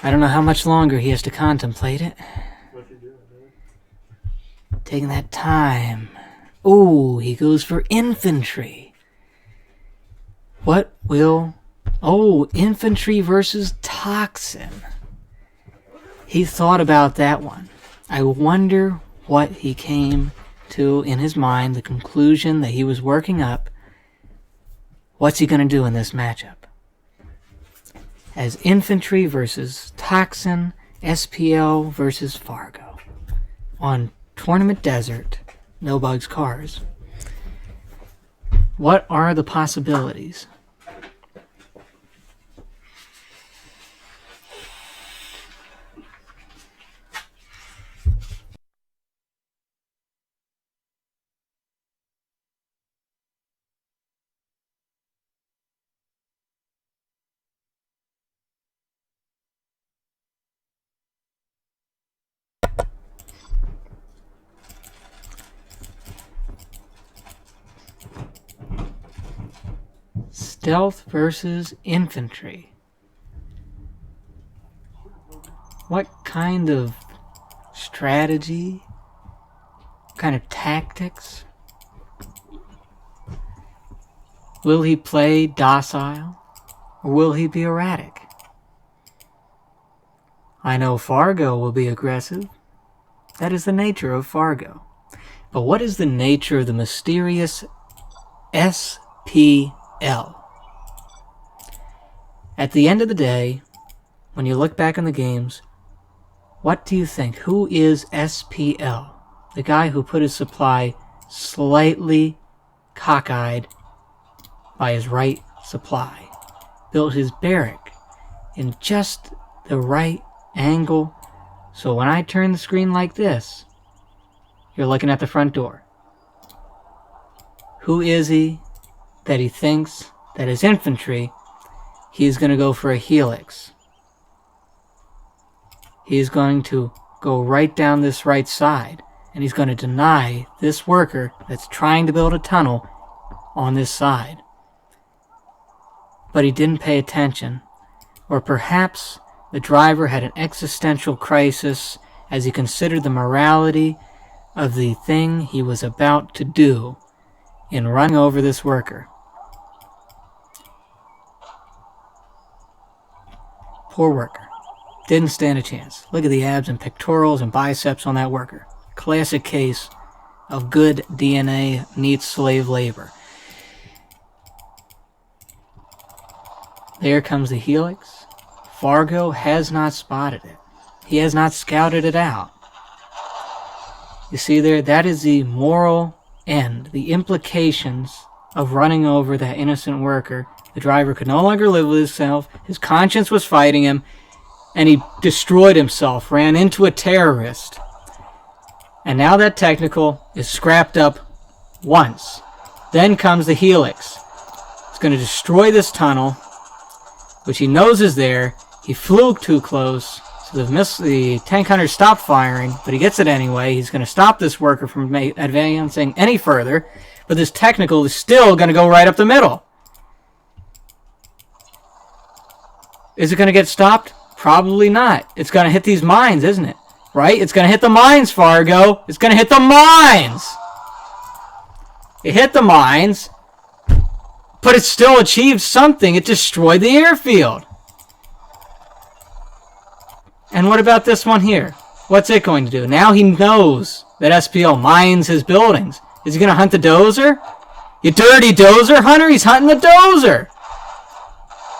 I don't know how much longer he has to contemplate it. What's he doing, man? Taking that time. Ooh, he goes for infantry. What will... Oh, infantry versus toxin. He thought about that one. I wonder what he came to in his mind, the conclusion that he was working up. What's he going to do in this matchup? As infantry versus toxin, SPL versus Fargo. On Tournament Desert, No Bugs Cars. What are the possibilities? Stealth versus infantry. What kind of strategy? What kind of tactics? Will he play docile, or will he be erratic? I know Fargo will be aggressive. That is the nature of Fargo. But what is the nature of the mysterious SPL? At the end of the day, when you look back on the games, what do you think? Who is SPL? The guy who put his supply slightly cockeyed by his right supply. Built his barrack in just the right angle, so when I turn the screen like this, you're looking at the front door. Who is he that he thinks that his infantry, he's going to go for a helix? He's going to go right down this right side, and he's going to deny this worker that's trying to build a tunnel on this side. But he didn't pay attention, or perhaps the driver had an existential crisis as he considered the morality of the thing he was about to do in running over this worker. Poor worker. Didn't stand a chance. Look at the abs and pectorals and biceps on that worker. Classic case of good DNA meets slave labor. There comes the helix. Fargo has not spotted it. He has not scouted it out. You see there, that is the moral end, the implications of running over that innocent worker. The driver could no longer live with himself. His conscience was fighting him, and he destroyed himself, ran into a terrorist. And now that technical is scrapped up once. Then comes the helix. It's going to destroy this tunnel, which he knows is there. He flew too close, so the tank hunter stopped firing, but he gets it anyway. He's going to stop this worker from advancing any further, but this technical is still going to go right up the middle. Is it going to get stopped? Probably not. It's going to hit these mines, isn't it? Right? It's going to hit the mines, Fargo. It's going to hit the mines. It hit the mines, but it still achieved something. It destroyed the airfield. And what about this one here? What's it going to do? Now he knows that SPL mines his buildings. Is he going to hunt the dozer? You dirty dozer hunter? He's hunting the dozer.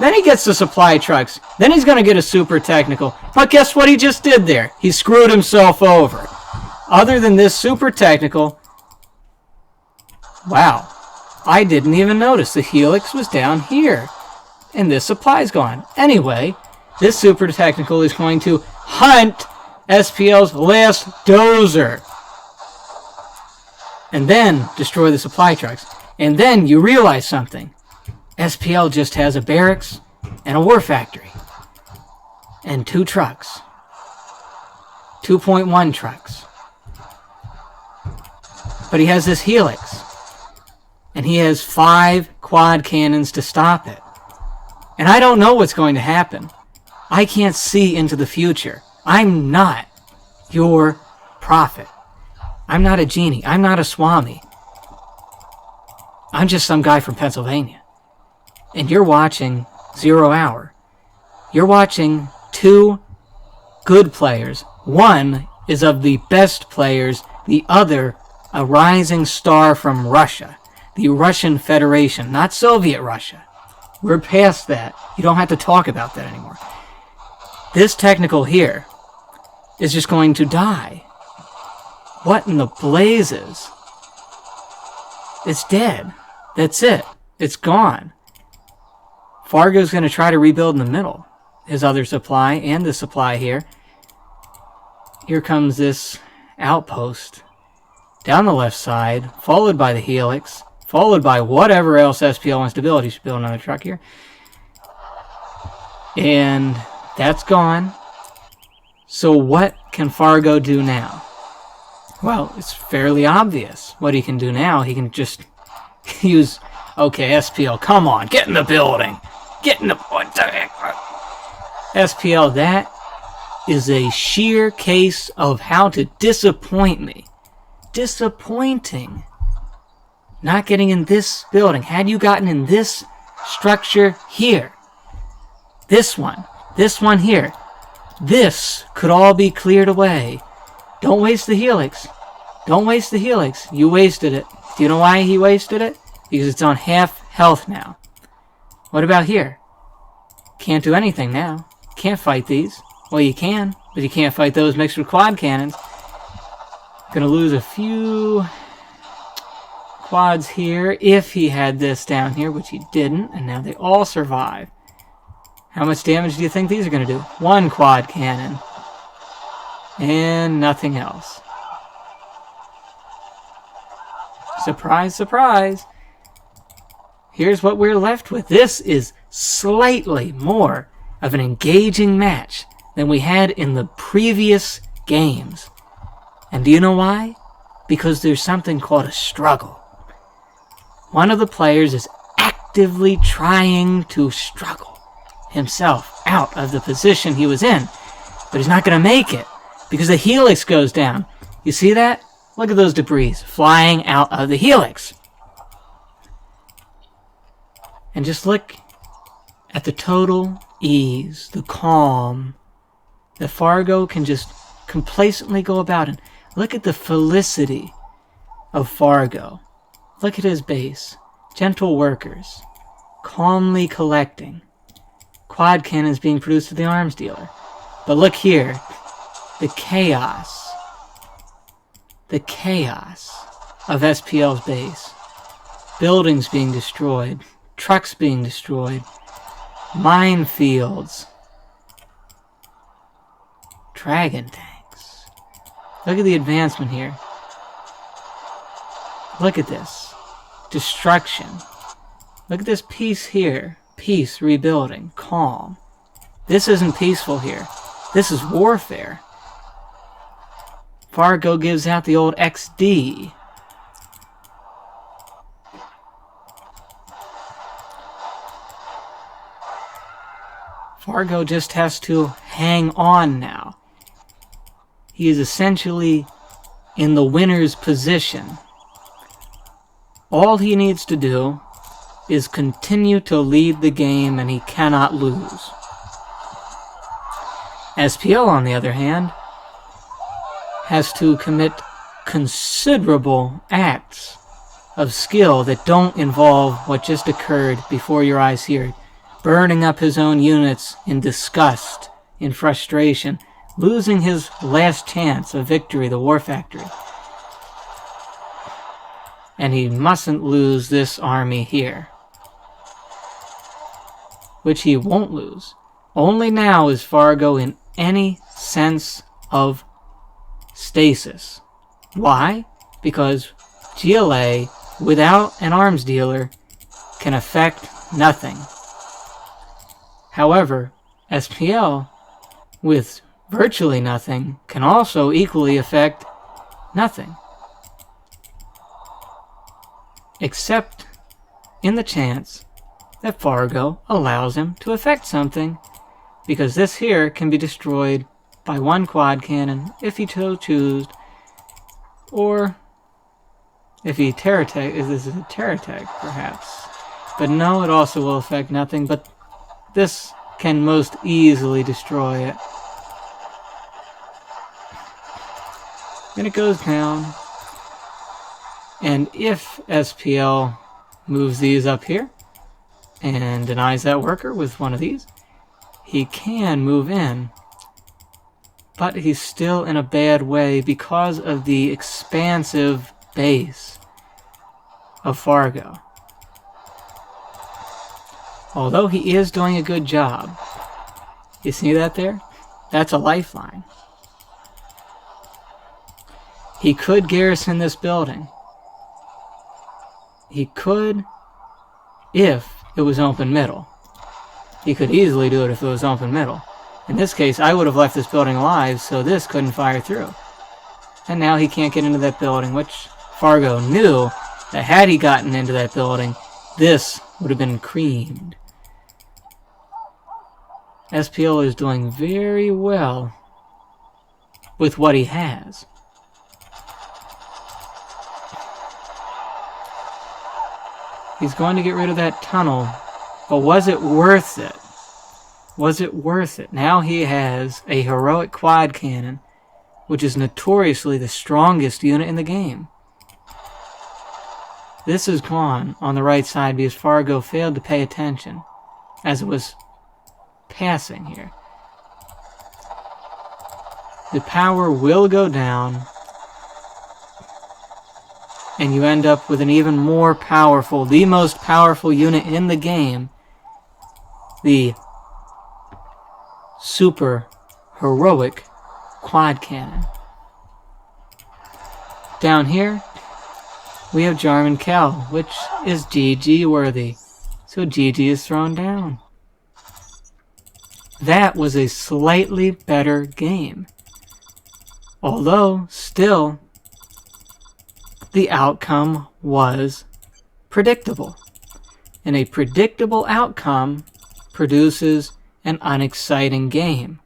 Then he gets the supply trucks. Then he's going to get a super technical. But guess what he just did there? He screwed himself over. Other than this super technical, wow, I didn't even notice the helix was down here. And this supply's gone. Anyway, this super technical is going to hunt SPL's last dozer. And then destroy the supply trucks. And then you realize something. SPL just has a barracks and a war factory. And 2 trucks. 2.1 trucks. But he has this helix. And he has 5 quad cannons to stop it. And I don't know what's going to happen. I can't see into the future. I'm not your prophet. I'm not a genie. I'm not a Swami. I'm just some guy from Pennsylvania. And you're watching 0 Hour. You're watching 2 good players. One is of the best players. The other, a rising star from Russia. The Russian Federation, not Soviet Russia. We're past that. You don't have to talk about that anymore. This technical here is just going to die. What in the blazes? It's dead. That's it. It's gone. Fargo's going to try to rebuild in the middle. His other supply and the supply here. Here comes this outpost. Down the left side, followed by the helix, followed by whatever else SPL wants to build. He should build another truck here. And that's gone. So what can Fargo do now? Well, it's fairly obvious what he can do now. He can just use, okay, SPL, come on, get in the building. Get in the, what the heck? SPL, that is a sheer case of how to disappoint me. Disappointing. not getting in this building. Had you gotten in this structure here, this one here, this could all be cleared away. Don't waste the helix. Don't waste the helix. You wasted it. Do you know why he wasted it? Because it's on half health now. What about here? Can't do anything now. Can't fight these. Well, you can, but you can't fight those mixed with quad cannons. Gonna lose a few quads here if he had this down here, which he didn't, and now they all survive. How much damage do you think these are gonna do? One quad cannon. And nothing else. Surprise, surprise. Here's what we're left with. This is slightly more of an engaging match than we had in the previous games. And do you know why? Because there's something called a struggle. One of the players is actively trying to struggle himself out of the position he was in. But he's not going to make it because the helix goes down. You see that? Look at those debris flying out of the helix. And just look at the total ease, the calm that Fargo can just complacently go about. And look at the felicity of Fargo. Look at his base. Gentle workers, calmly collecting. Quad cannons being produced at the arms dealer. But look here, the chaos of SPL's base. Buildings being destroyed, trucks being destroyed, minefields, dragon tanks. Look at the advancement here. Look at this. Destruction. Look at this peace here. Peace, rebuilding, calm. This isn't peaceful here. This is warfare. Fargo gives out the old XD. Fargo just has to hang on now. He is essentially in the winner's position. All he needs to do is continue to lead the game, and he cannot lose. SPL, on the other hand, has to commit considerable acts of skill that don't involve what just occurred before your eyes here. Burning up his own units in disgust, in frustration, losing his last chance of victory, the war factory. And he mustn't lose this army here, which he won't lose. Only now is Fargo in any sense of stasis. Why? Because GLA, without an arms dealer, can affect nothing. However, SPL, with virtually nothing, can also equally affect nothing. Except in the chance that Fargo allows him to affect something, because this here can be destroyed by one quad cannon if he so chooses, or if he Terratech, if this is a Terratech perhaps. But no, it also will affect nothing, but this can most easily destroy it. And it goes down. And if SPL moves these up here and denies that worker with one of these, he can move in. But he's still in a bad way because of the expansive base of Fargo. Although he is doing a good job. You see that there? That's a lifeline. He could garrison this building. He could if it was open middle. He could easily do it if it was open middle. In this case, I would have left this building alive, so this couldn't fire through. And now he can't get into that building, which Fargo knew that had he gotten into that building, this would have been creamed. SPL is doing very well with what he has. He's going to get rid of that tunnel. But was it worth it? Was it worth it? Now he has a heroic quad cannon, which is notoriously the strongest unit in the game. This is gone on the right side because Fargo failed to pay attention as it was passing here. The power will go down, and you end up with an even more powerful, the most powerful unit in the game, the super heroic quad cannon. Down here, we have Jarman Kell, which is GG worthy. So GG is thrown down. That was a slightly better game. Although, still, the outcome was predictable. And a predictable outcome produces an unexciting game.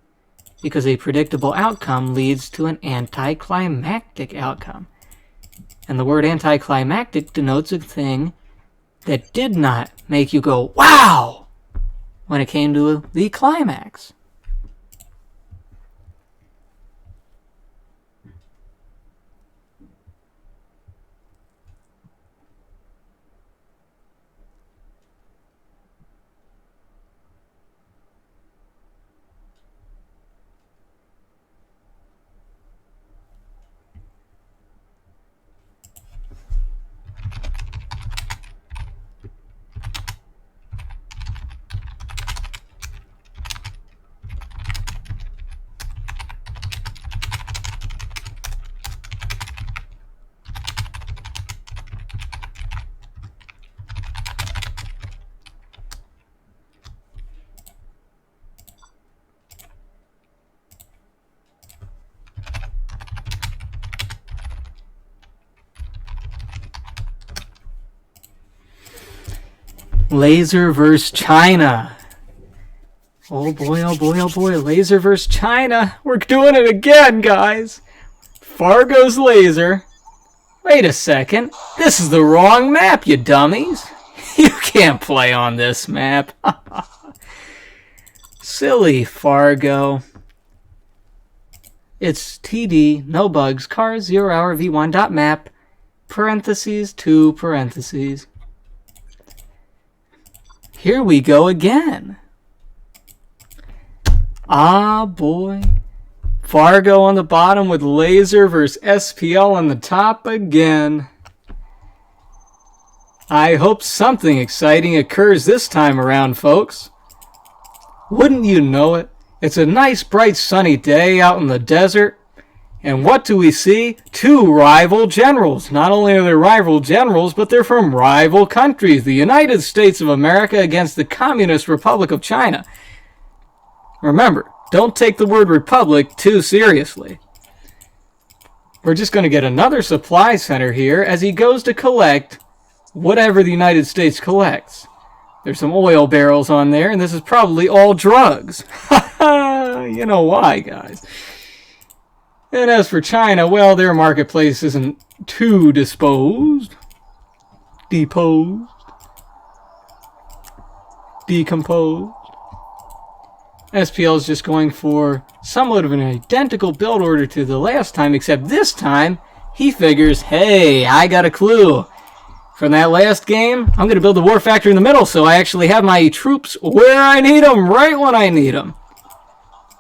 Because a predictable outcome leads to an anticlimactic outcome. And the word anticlimactic denotes a thing that did not make you go, wow, when it came to the climax. Laser vs. China. Oh boy, oh boy, oh boy. Laser vs. China. We're doing it again, guys. Fargo's laser. Wait a second. This is the wrong map, you dummies. You can't play on this map. Silly Fargo. It's TD, no bugs, cars, 0 hour v1.map, parentheses, 2 parentheses. Here we go again. Ah, boy. Fargo on the bottom with Laser versus SPL on the top again. I hope something exciting occurs this time around, folks. Wouldn't you know it? It's a nice, bright, sunny day out in the desert. And what do we see? Two rival generals. Not only are they rival generals, but they're from rival countries. The United States of America against the Communist Republic of China. Remember, don't take the word republic too seriously. We're just going to get another supply center here as he goes to collect whatever the United States collects. There's some oil barrels on there, and this is probably all drugs. You know why, guys. And as for China, well, their marketplace isn't too deposed, decomposed. SPL is just going for somewhat of an identical build order to the last time, except this time he figures, hey, I got a clue. From that last game, I'm going to build the war factory in the middle so I actually have my troops where I need them, right when I need them.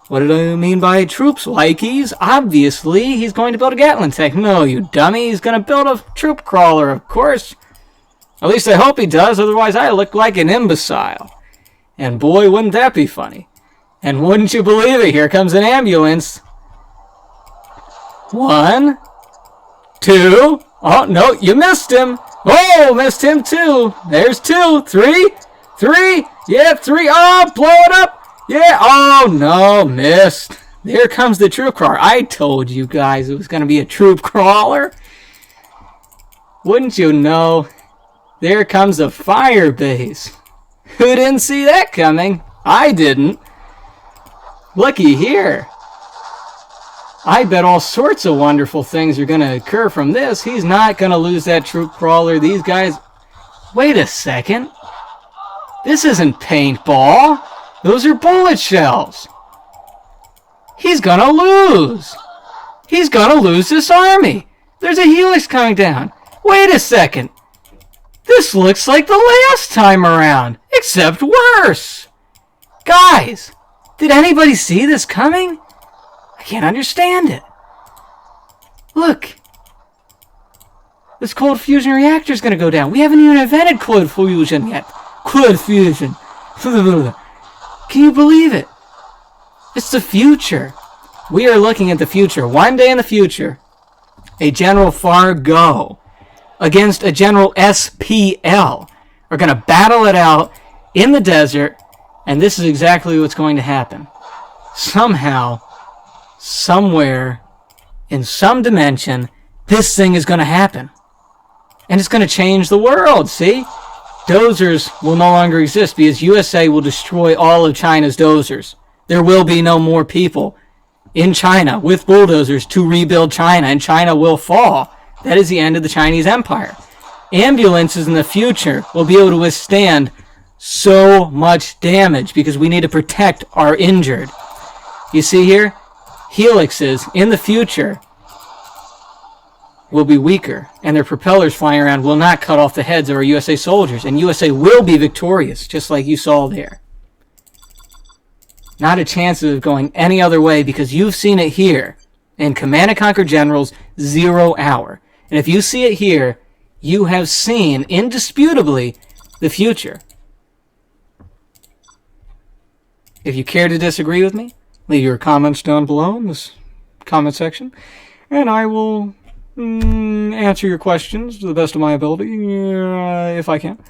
What did I mean by troops? Likeys? Obviously, he's going to build a Gatling tank. No, you dummy. He's going to build a troop crawler, of course. At least I hope he does, otherwise I look like an imbecile. And boy, wouldn't that be funny. And wouldn't you believe it, here comes an ambulance. 1, 2, oh, no, you missed him. Oh, missed him too. There's 2, 3, yeah, 3, oh, blow it up. Yeah, oh no, missed. There comes the troop crawler. I told you guys it was going to be a troop crawler. Wouldn't you know? There comes a fire base. Who didn't see that coming? I didn't. Looky here. I bet all sorts of wonderful things are going to occur from this. He's not going to lose that troop crawler. These guys Wait a second. This isn't paintball. Those are bullet shells. He's gonna lose. He's gonna lose this army. There's a helix coming down. Wait a second. This looks like the last time around, except worse. Guys, did anybody see this coming? I can't understand it. Look. This cold fusion reactor is going to go down. We haven't even invented cold fusion yet. Cold fusion. Can you believe it? It's the future. We are looking at the future. One day in the future, a General Fargo against a General SPL are going to battle it out in the desert, and this is exactly what's going to happen. Somehow, somewhere, in some dimension, this thing is going to happen. And it's going to change the world, see? Dozers will no longer exist because USA will destroy all of China's dozers. There will be no more people in China with bulldozers to rebuild China, and China will fall. That is the end of the Chinese Empire. Ambulances in the future will be able to withstand so much damage because we need to protect our injured. You see here? Helixes in the future will be weaker, and their propellers flying around will not cut off the heads of our USA soldiers, and USA will be victorious, just like you saw there. Not a chance of going any other way, because you've seen it here in Command & Conquer Generals 0 Hour. And if you see it here, you have seen, indisputably, the future. If you care to disagree with me, leave your comments down below in this comment section, and I will answer your questions to the best of my ability, if I can.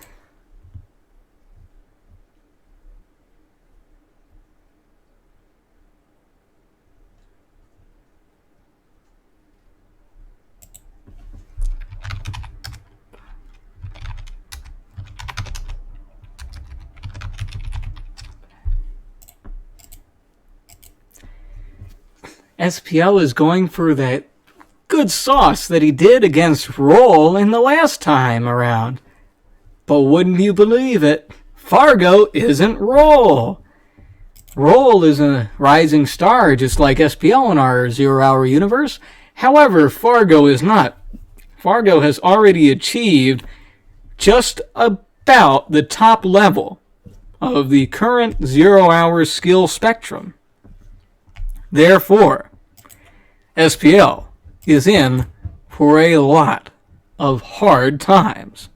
SPL is going for that good sauce that he did against Roll in the last time around. But wouldn't you believe it, Fargo isn't Roll. Roll is a rising star just like SPL in our 0 Hour universe. However, Fargo is not. Fargo has already achieved just about the top level of the current 0 Hour skill spectrum. Therefore, SPL is in for a lot of hard times.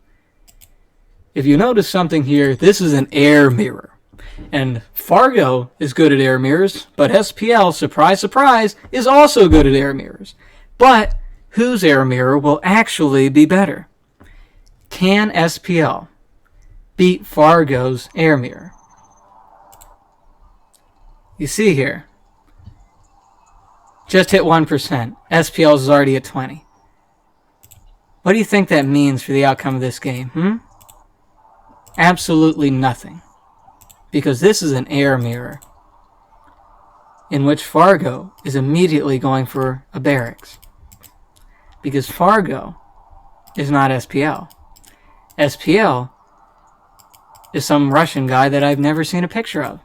If you notice something here, this is an air mirror. And Fargo is good at air mirrors, but SPL, surprise, surprise, is also good at air mirrors. But whose air mirror will actually be better? Can SPL beat Fargo's air mirror? You see here, just hit 1%. SPL's is already at 20. What do you think that means for the outcome of this game, Absolutely nothing. Because this is an air mirror in which Fargo is immediately going for a barracks. Because Fargo is not SPL. SPL is some Russian guy that I've never seen a picture of.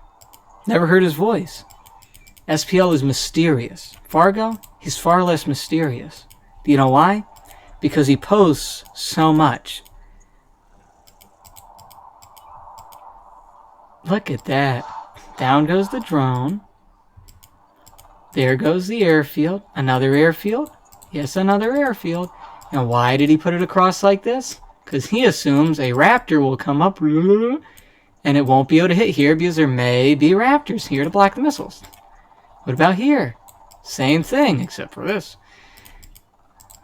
Never heard his voice. SPL is mysterious. Fargo, he's far less mysterious. Do you know why? Because he posts so much. Look at that. Down goes the drone. There goes the airfield. Another airfield. Yes, another airfield. And why did he put it across like this? Because he assumes a raptor will come up and it won't be able to hit here because there may be raptors here to block the missiles. What about here? Same thing, except for this.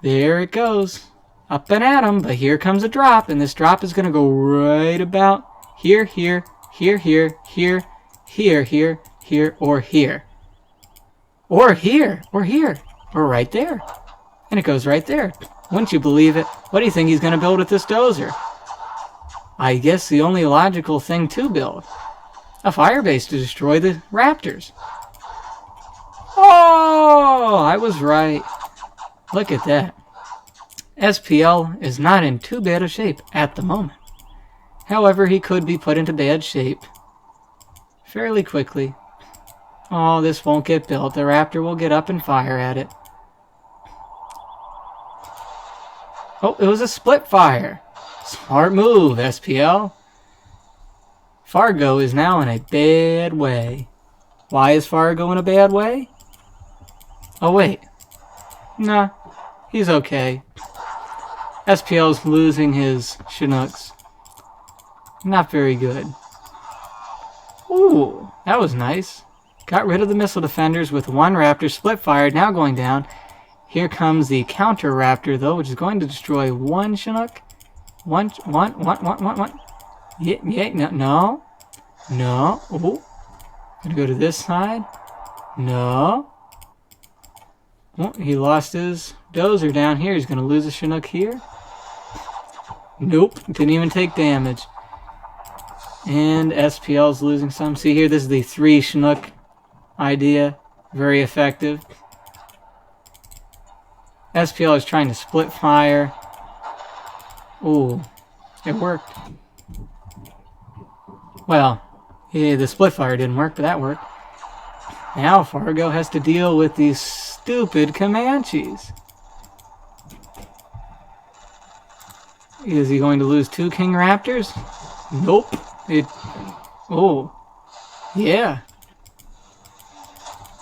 There it goes. Up and at him, but here comes a drop, and this drop is going to go right about here, here, here, here, here, here, here, here, or here. Or here, or here, or right there. And it goes right there. Wouldn't you believe it? What do you think he's going to build with this dozer? I guess the only logical thing to build. A firebase to destroy the raptors. Oh, I was right. Look at that. SPL is not in too bad a shape at the moment. However, he could be put into bad shape fairly quickly. Oh, this won't get built. The raptor will get up and fire at it. Oh, it was a split fire. Smart move, SPL. Fargo is now in a bad way. Why is Fargo in a bad way? Oh, wait. Nah, he's okay. SPL's losing his Chinooks. Not very good. Ooh, that was nice. Got rid of the missile defenders with one raptor split fired, now going down. Here comes the counter raptor, though, which is going to destroy one Chinook. One. Yeah, no. Ooh. Gonna go to this side. No. Oh, he lost his dozer down here. He's gonna lose a Chinook here. Nope, didn't even take damage. And SPL's losing some. See here, this is the 3 Chinook idea. Very effective. SPL is trying to split fire. Ooh, it worked. Well, yeah, the split fire didn't work, but that worked. Now Fargo has to deal with these stupid Comanches. Is he going to lose 2 King Raptors? Nope. Oh. Yeah.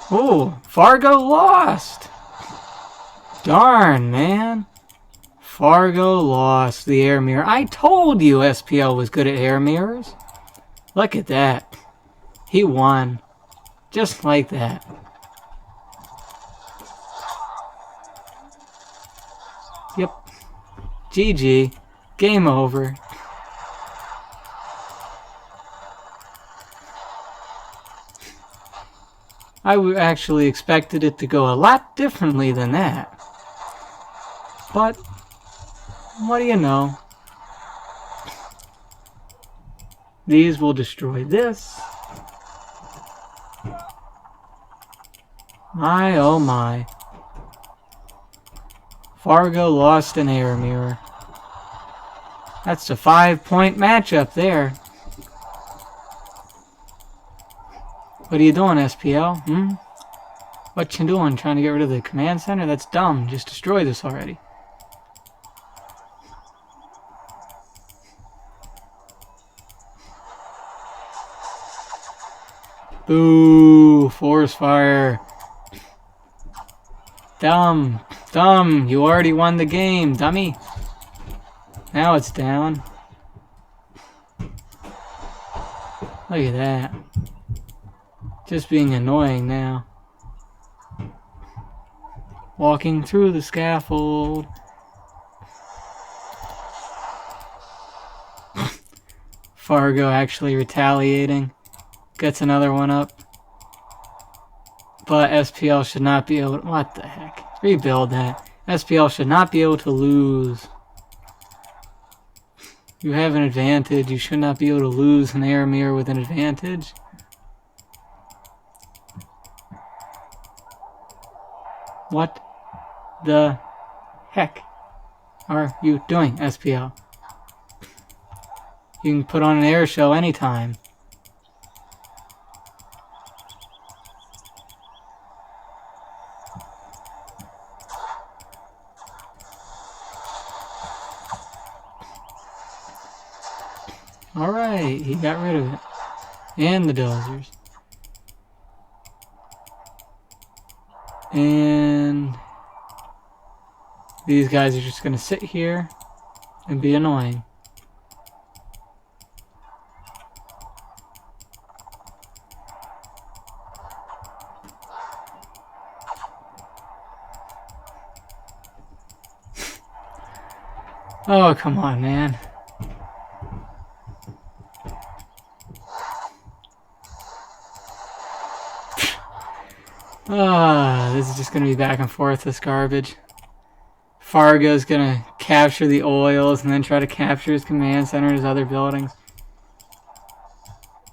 Oh, Fargo lost. Darn, man. Fargo lost the air mirror. I told you SPL was good at air mirrors. Look at that. He won. Just like that. Yep. GG. Game over. I actually expected it to go a lot differently than that. But, what do you know? These will destroy this. My oh my. Fargo lost an air mirror. That's a 5-point matchup there. What are you doing, SPL? What you doing? Trying to get rid of the command center? That's dumb. Just destroy this already. Boo! Force fire. Dumb. Dumb. You already won the game, dummy. Now it's down. Look at that. Just being annoying now. Walking through the scaffold. Fargo actually retaliating. Gets another one up. But SPL should not be able to... What the heck? Rebuild that. SPL should not be able to lose. You have an advantage. You should not be able to lose an air mirror with an advantage. What the heck are you doing, SPL? You can put on an air show anytime. Alright, he got rid of it. And the dozers. And these guys are just going to sit here and be annoying. Oh, come on, man. This is just going to be back and forth, this garbage. Fargo's going to capture the oils and then try to capture his command center and his other buildings.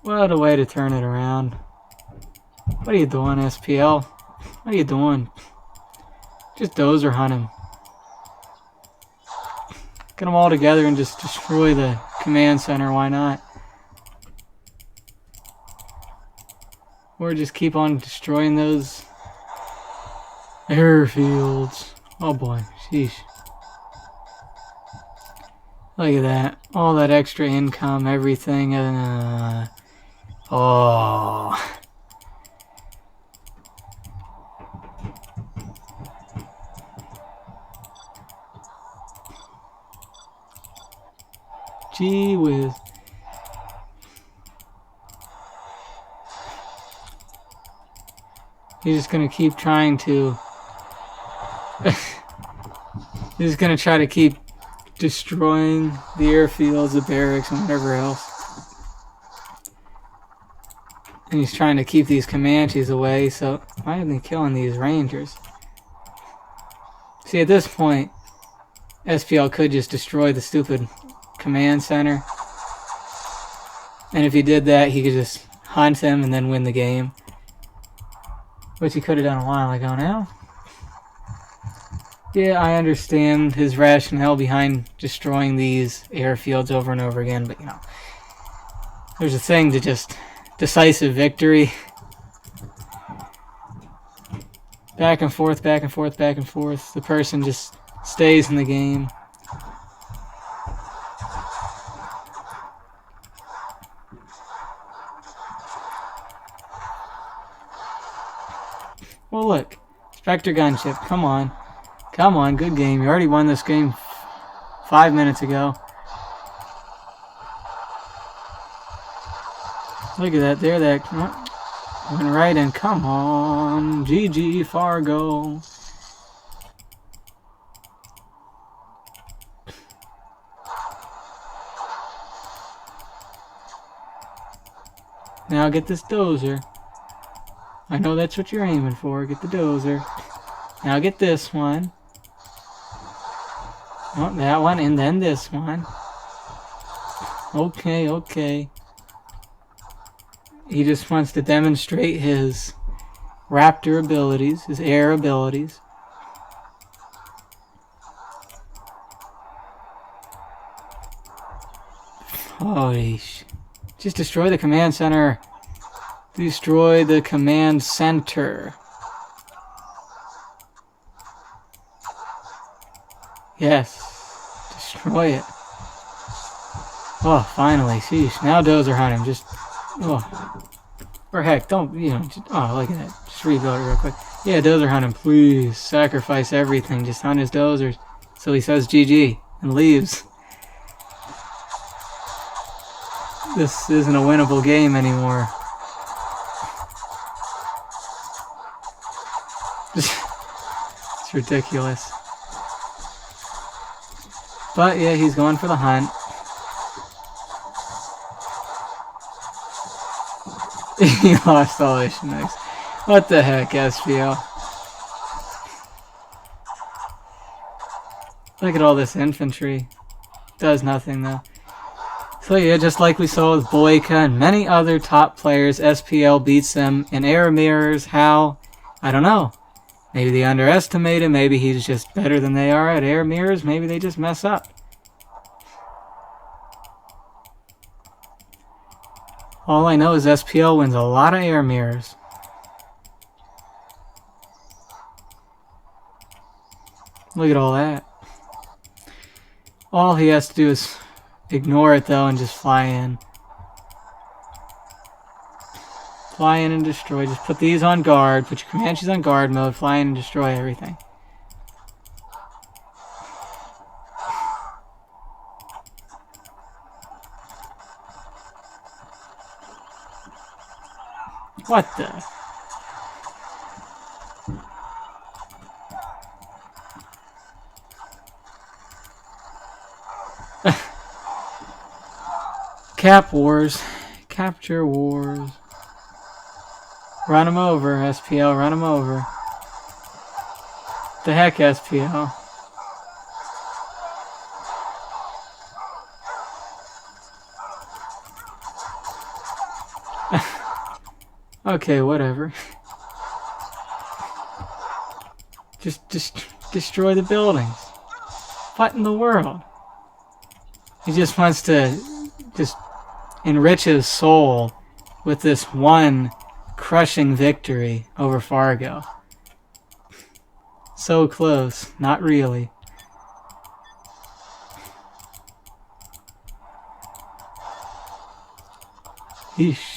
What a way to turn it around. What are you doing, SPL? What are you doing? Just dozer hunt him. Get them all together and just destroy the command center, why not? Or just keep on destroying those airfields. Oh boy, sheesh. Look at that. All that extra income, everything. Oh. Gee whiz. He's just gonna keep trying to... He's gonna try to keep destroying the airfields, the barracks, and whatever else. And he's trying to keep these Comanches away, so why are they killing these Rangers? See, at this point, SPL could just destroy the stupid command center. And if he did that, he could just hunt him and then win the game. Which he could have done a while ago now. Yeah, I understand his rationale behind destroying these airfields over and over again, but you know, there's a thing to just decisive victory. Back and forth, back and forth, back and forth. The person just stays in the game. Well, look. Spectre gunship. Come on. Come on. Good game. You already won this game 5 minutes ago. Look at that. There, that went right in. Come on. GG, Fargo. Now get this dozer. I know that's what you're aiming for. Get the dozer. Now get this one. Oh, that one, and then this one. Okay, okay. He just wants to demonstrate his raptor abilities, his air abilities. Holy sh... Just destroy the command center. Destroy the command center. Yes. Destroy it. Oh, finally. Sheesh. Now dozer hunt him. Just... Oh. Or heck, don't, you know... Just, oh, look at that. Just rebuild it real quick. Yeah, dozer hunt him. Please. Sacrifice everything. Just hunt his dozers. So he says GG. And leaves. This isn't a winnable game anymore. It's ridiculous. But yeah, he's going for the hunt. He lost all his Chinooks. What the heck, SPO? Look at all this infantry. Does nothing though. So yeah, just like we saw with Boyka and many other top players, SPL beats them in air mirrors. How? I don't know. Maybe they underestimate him. Maybe he's just better than they are at air mirrors. Maybe they just mess up. All I know is SPL wins a lot of air mirrors. Look at all that. All he has to do is ignore it though and just fly in. Fly in and destroy. Just put these on guard. Put your Comanches on guard mode. Fly in and destroy everything. What the? Cap wars. Capture wars. Run him over, SPL. Run him over. The heck, SPL. Okay, whatever. Just destroy the buildings. What in the world? He just wants to just enrich his soul with this one crushing victory over Fargo. So close, not really. Eesh.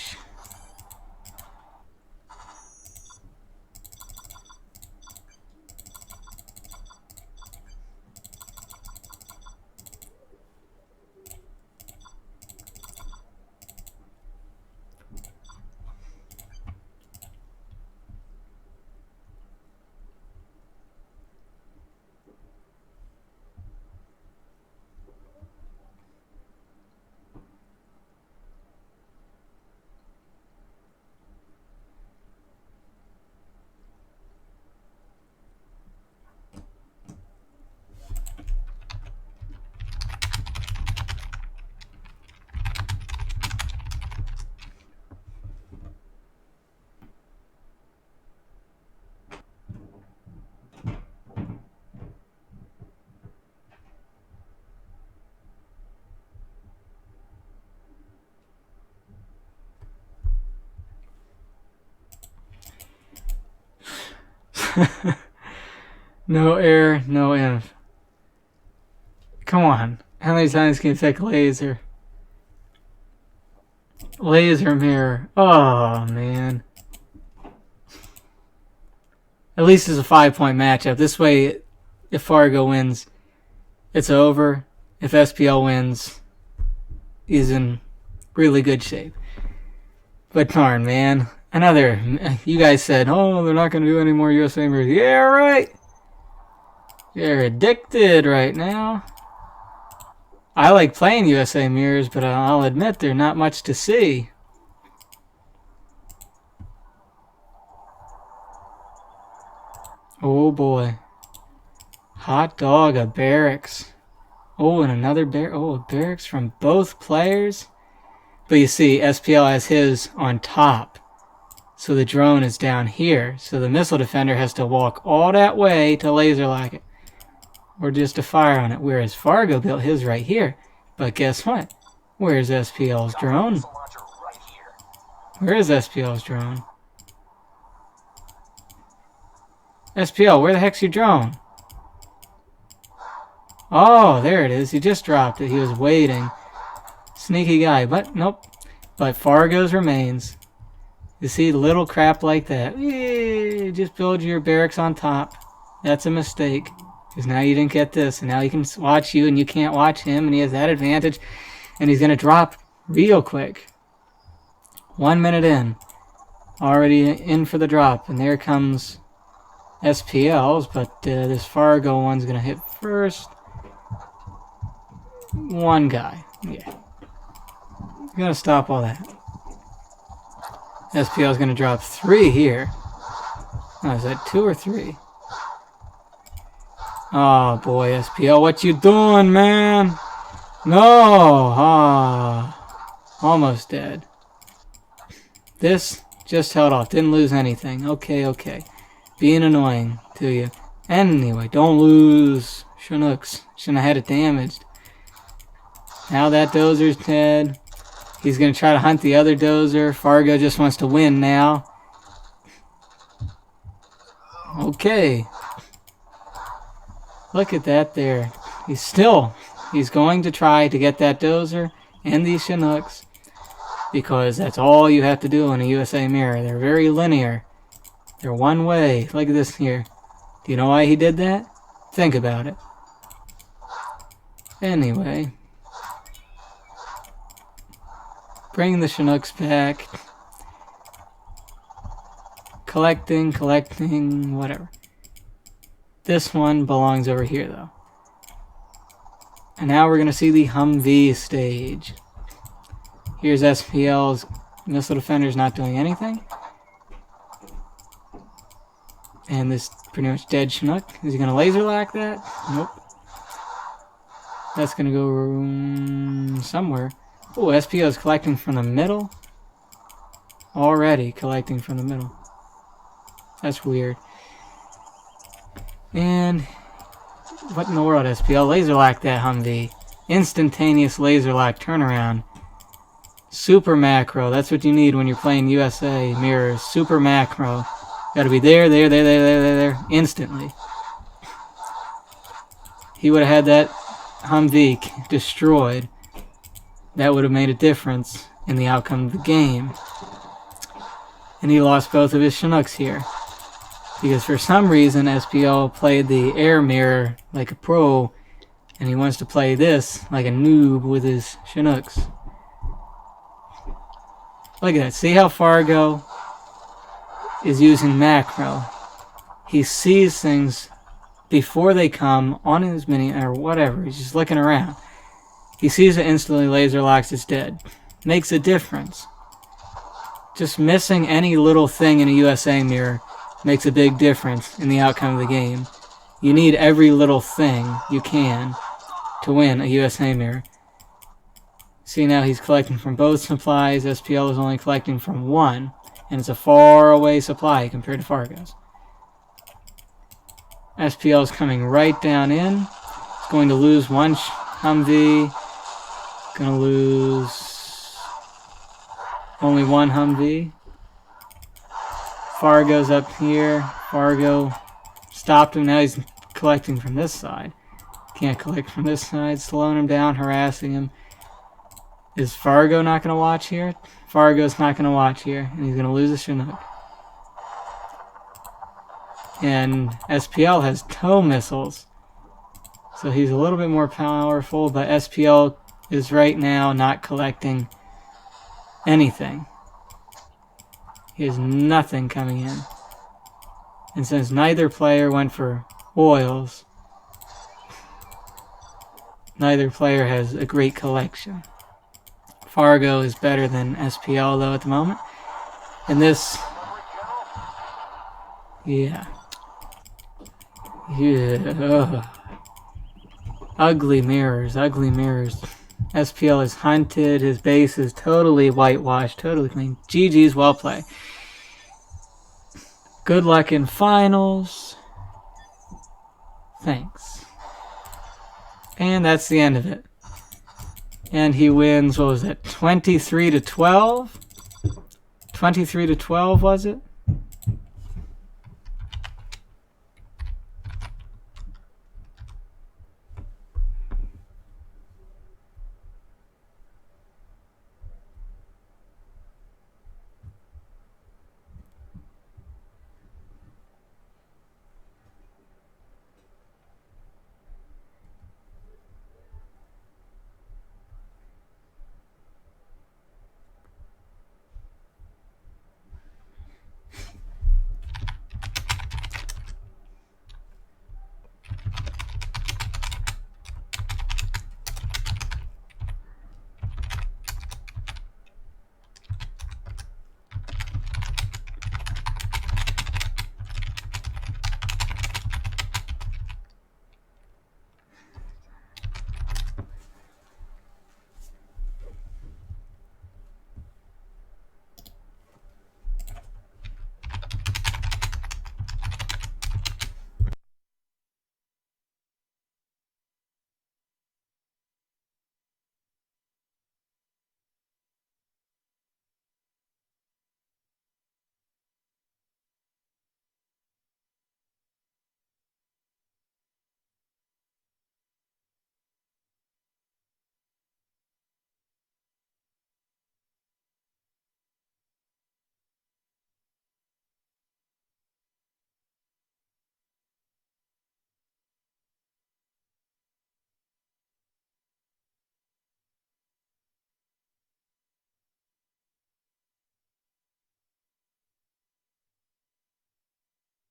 No air, no inf. Come on. How many times can you take laser? Laser mirror. Oh, man. At least it's a 5-point matchup. This way, if Fargo wins, it's over. If SPL wins, he's in really good shape. But darn, man. You guys said, oh, they're not going to do any more USA mirrors. Yeah, right. You're addicted right now. I like playing USA mirrors, but I'll admit they're not much to see. Oh boy. Hot dog, a barracks. Oh, and another a barracks from both players. But you see, SPL has his on top. So the drone is down here. So the missile defender has to walk all that way to laser lock it. Or just to fire on it. Whereas Fargo built his right here. But guess what? Where's SPL's drone? Where is SPL's drone? SPL, where the heck's your drone? Oh, there it is. He just dropped it. He was waiting. Sneaky guy. But, nope. But Fargo's remains. You see, little crap like that. Just build your barracks on top. That's a mistake. Because now you didn't get this. And now he can watch you and you can't watch him. And he has that advantage. And he's going to drop real quick. 1 minute in. Already in for the drop. And there comes SPL's. But this Fargo one's going to hit first. One guy. Yeah. Going to stop all that. SPL's going to drop 3 here. Oh, is that 2 or 3? Oh boy, SPL, what you doing, man? No! Almost dead. This just held off. Didn't lose anything. Okay. Being annoying to you. Anyway, don't lose. Chinooks. Shouldn't have had it damaged. Now that dozer's dead. He's going to try to hunt the other dozer. Fargo just wants to win now. Okay. Look at that there. He's going to try to get that dozer and these Chinooks. Because that's all you have to do in a USA mirror. They're very linear. They're one way. Look at this here. Do you know why he did that? Think about it. Anyway. Bring the Chinooks back. Collecting, whatever. This one belongs over here, though. And now we're going to see the Humvee stage. Here's SPL's missile defender's not doing anything. And this pretty much dead Chinook. Is he going to laser lock that? Nope. That's going to go somewhere. Oh, SPL is collecting from the middle. Already collecting from the middle. That's weird. And what in the world, SPL? Laser lock that Humvee. Instantaneous laser lock turnaround. Super macro. That's what you need when you're playing USA mirrors. Super macro. Got to be there, instantly. He would have had that Humvee destroyed. That would have made a difference in the outcome of the game. And he lost both of his Chinooks here. Because for some reason, SPL played the air mirror like a pro, and he wants to play this like a noob with his Chinooks. Look at that. See how Fargo is using macro? He sees things before they come on his mini or whatever. He's just looking around. He sees it instantly, laser locks, it's dead. Makes a difference. Just missing any little thing in a USA mirror makes a big difference in the outcome of the game. You need every little thing you can to win a USA mirror. See, now he's collecting from both supplies. SPL is only collecting from one, and it's a far away supply compared to Fargo's. SPL is coming right down in. He's going to lose one Humvee. Gonna lose only one Humvee. Fargo's up here. Fargo stopped him. Now he's collecting from this side. Can't collect from this side. Slowing him down, harassing him. Is Fargo not going to watch here? Fargo's not going to watch here, and he's going to lose a Chinook. And SPL has tow missiles, so he's a little bit more powerful, but SPL is right now not collecting anything. He has nothing coming in. And since neither player went for oils, neither player has a great collection. Fargo is better than SPL though at the moment. And this, yeah, ugh. Ugly mirrors, ugly mirrors. SPL is hunted, his base is totally whitewashed, totally clean. GG's, well played. Good luck in finals. Thanks. And that's the end of it. And he wins, what was it, 23-12? 23-12 was it?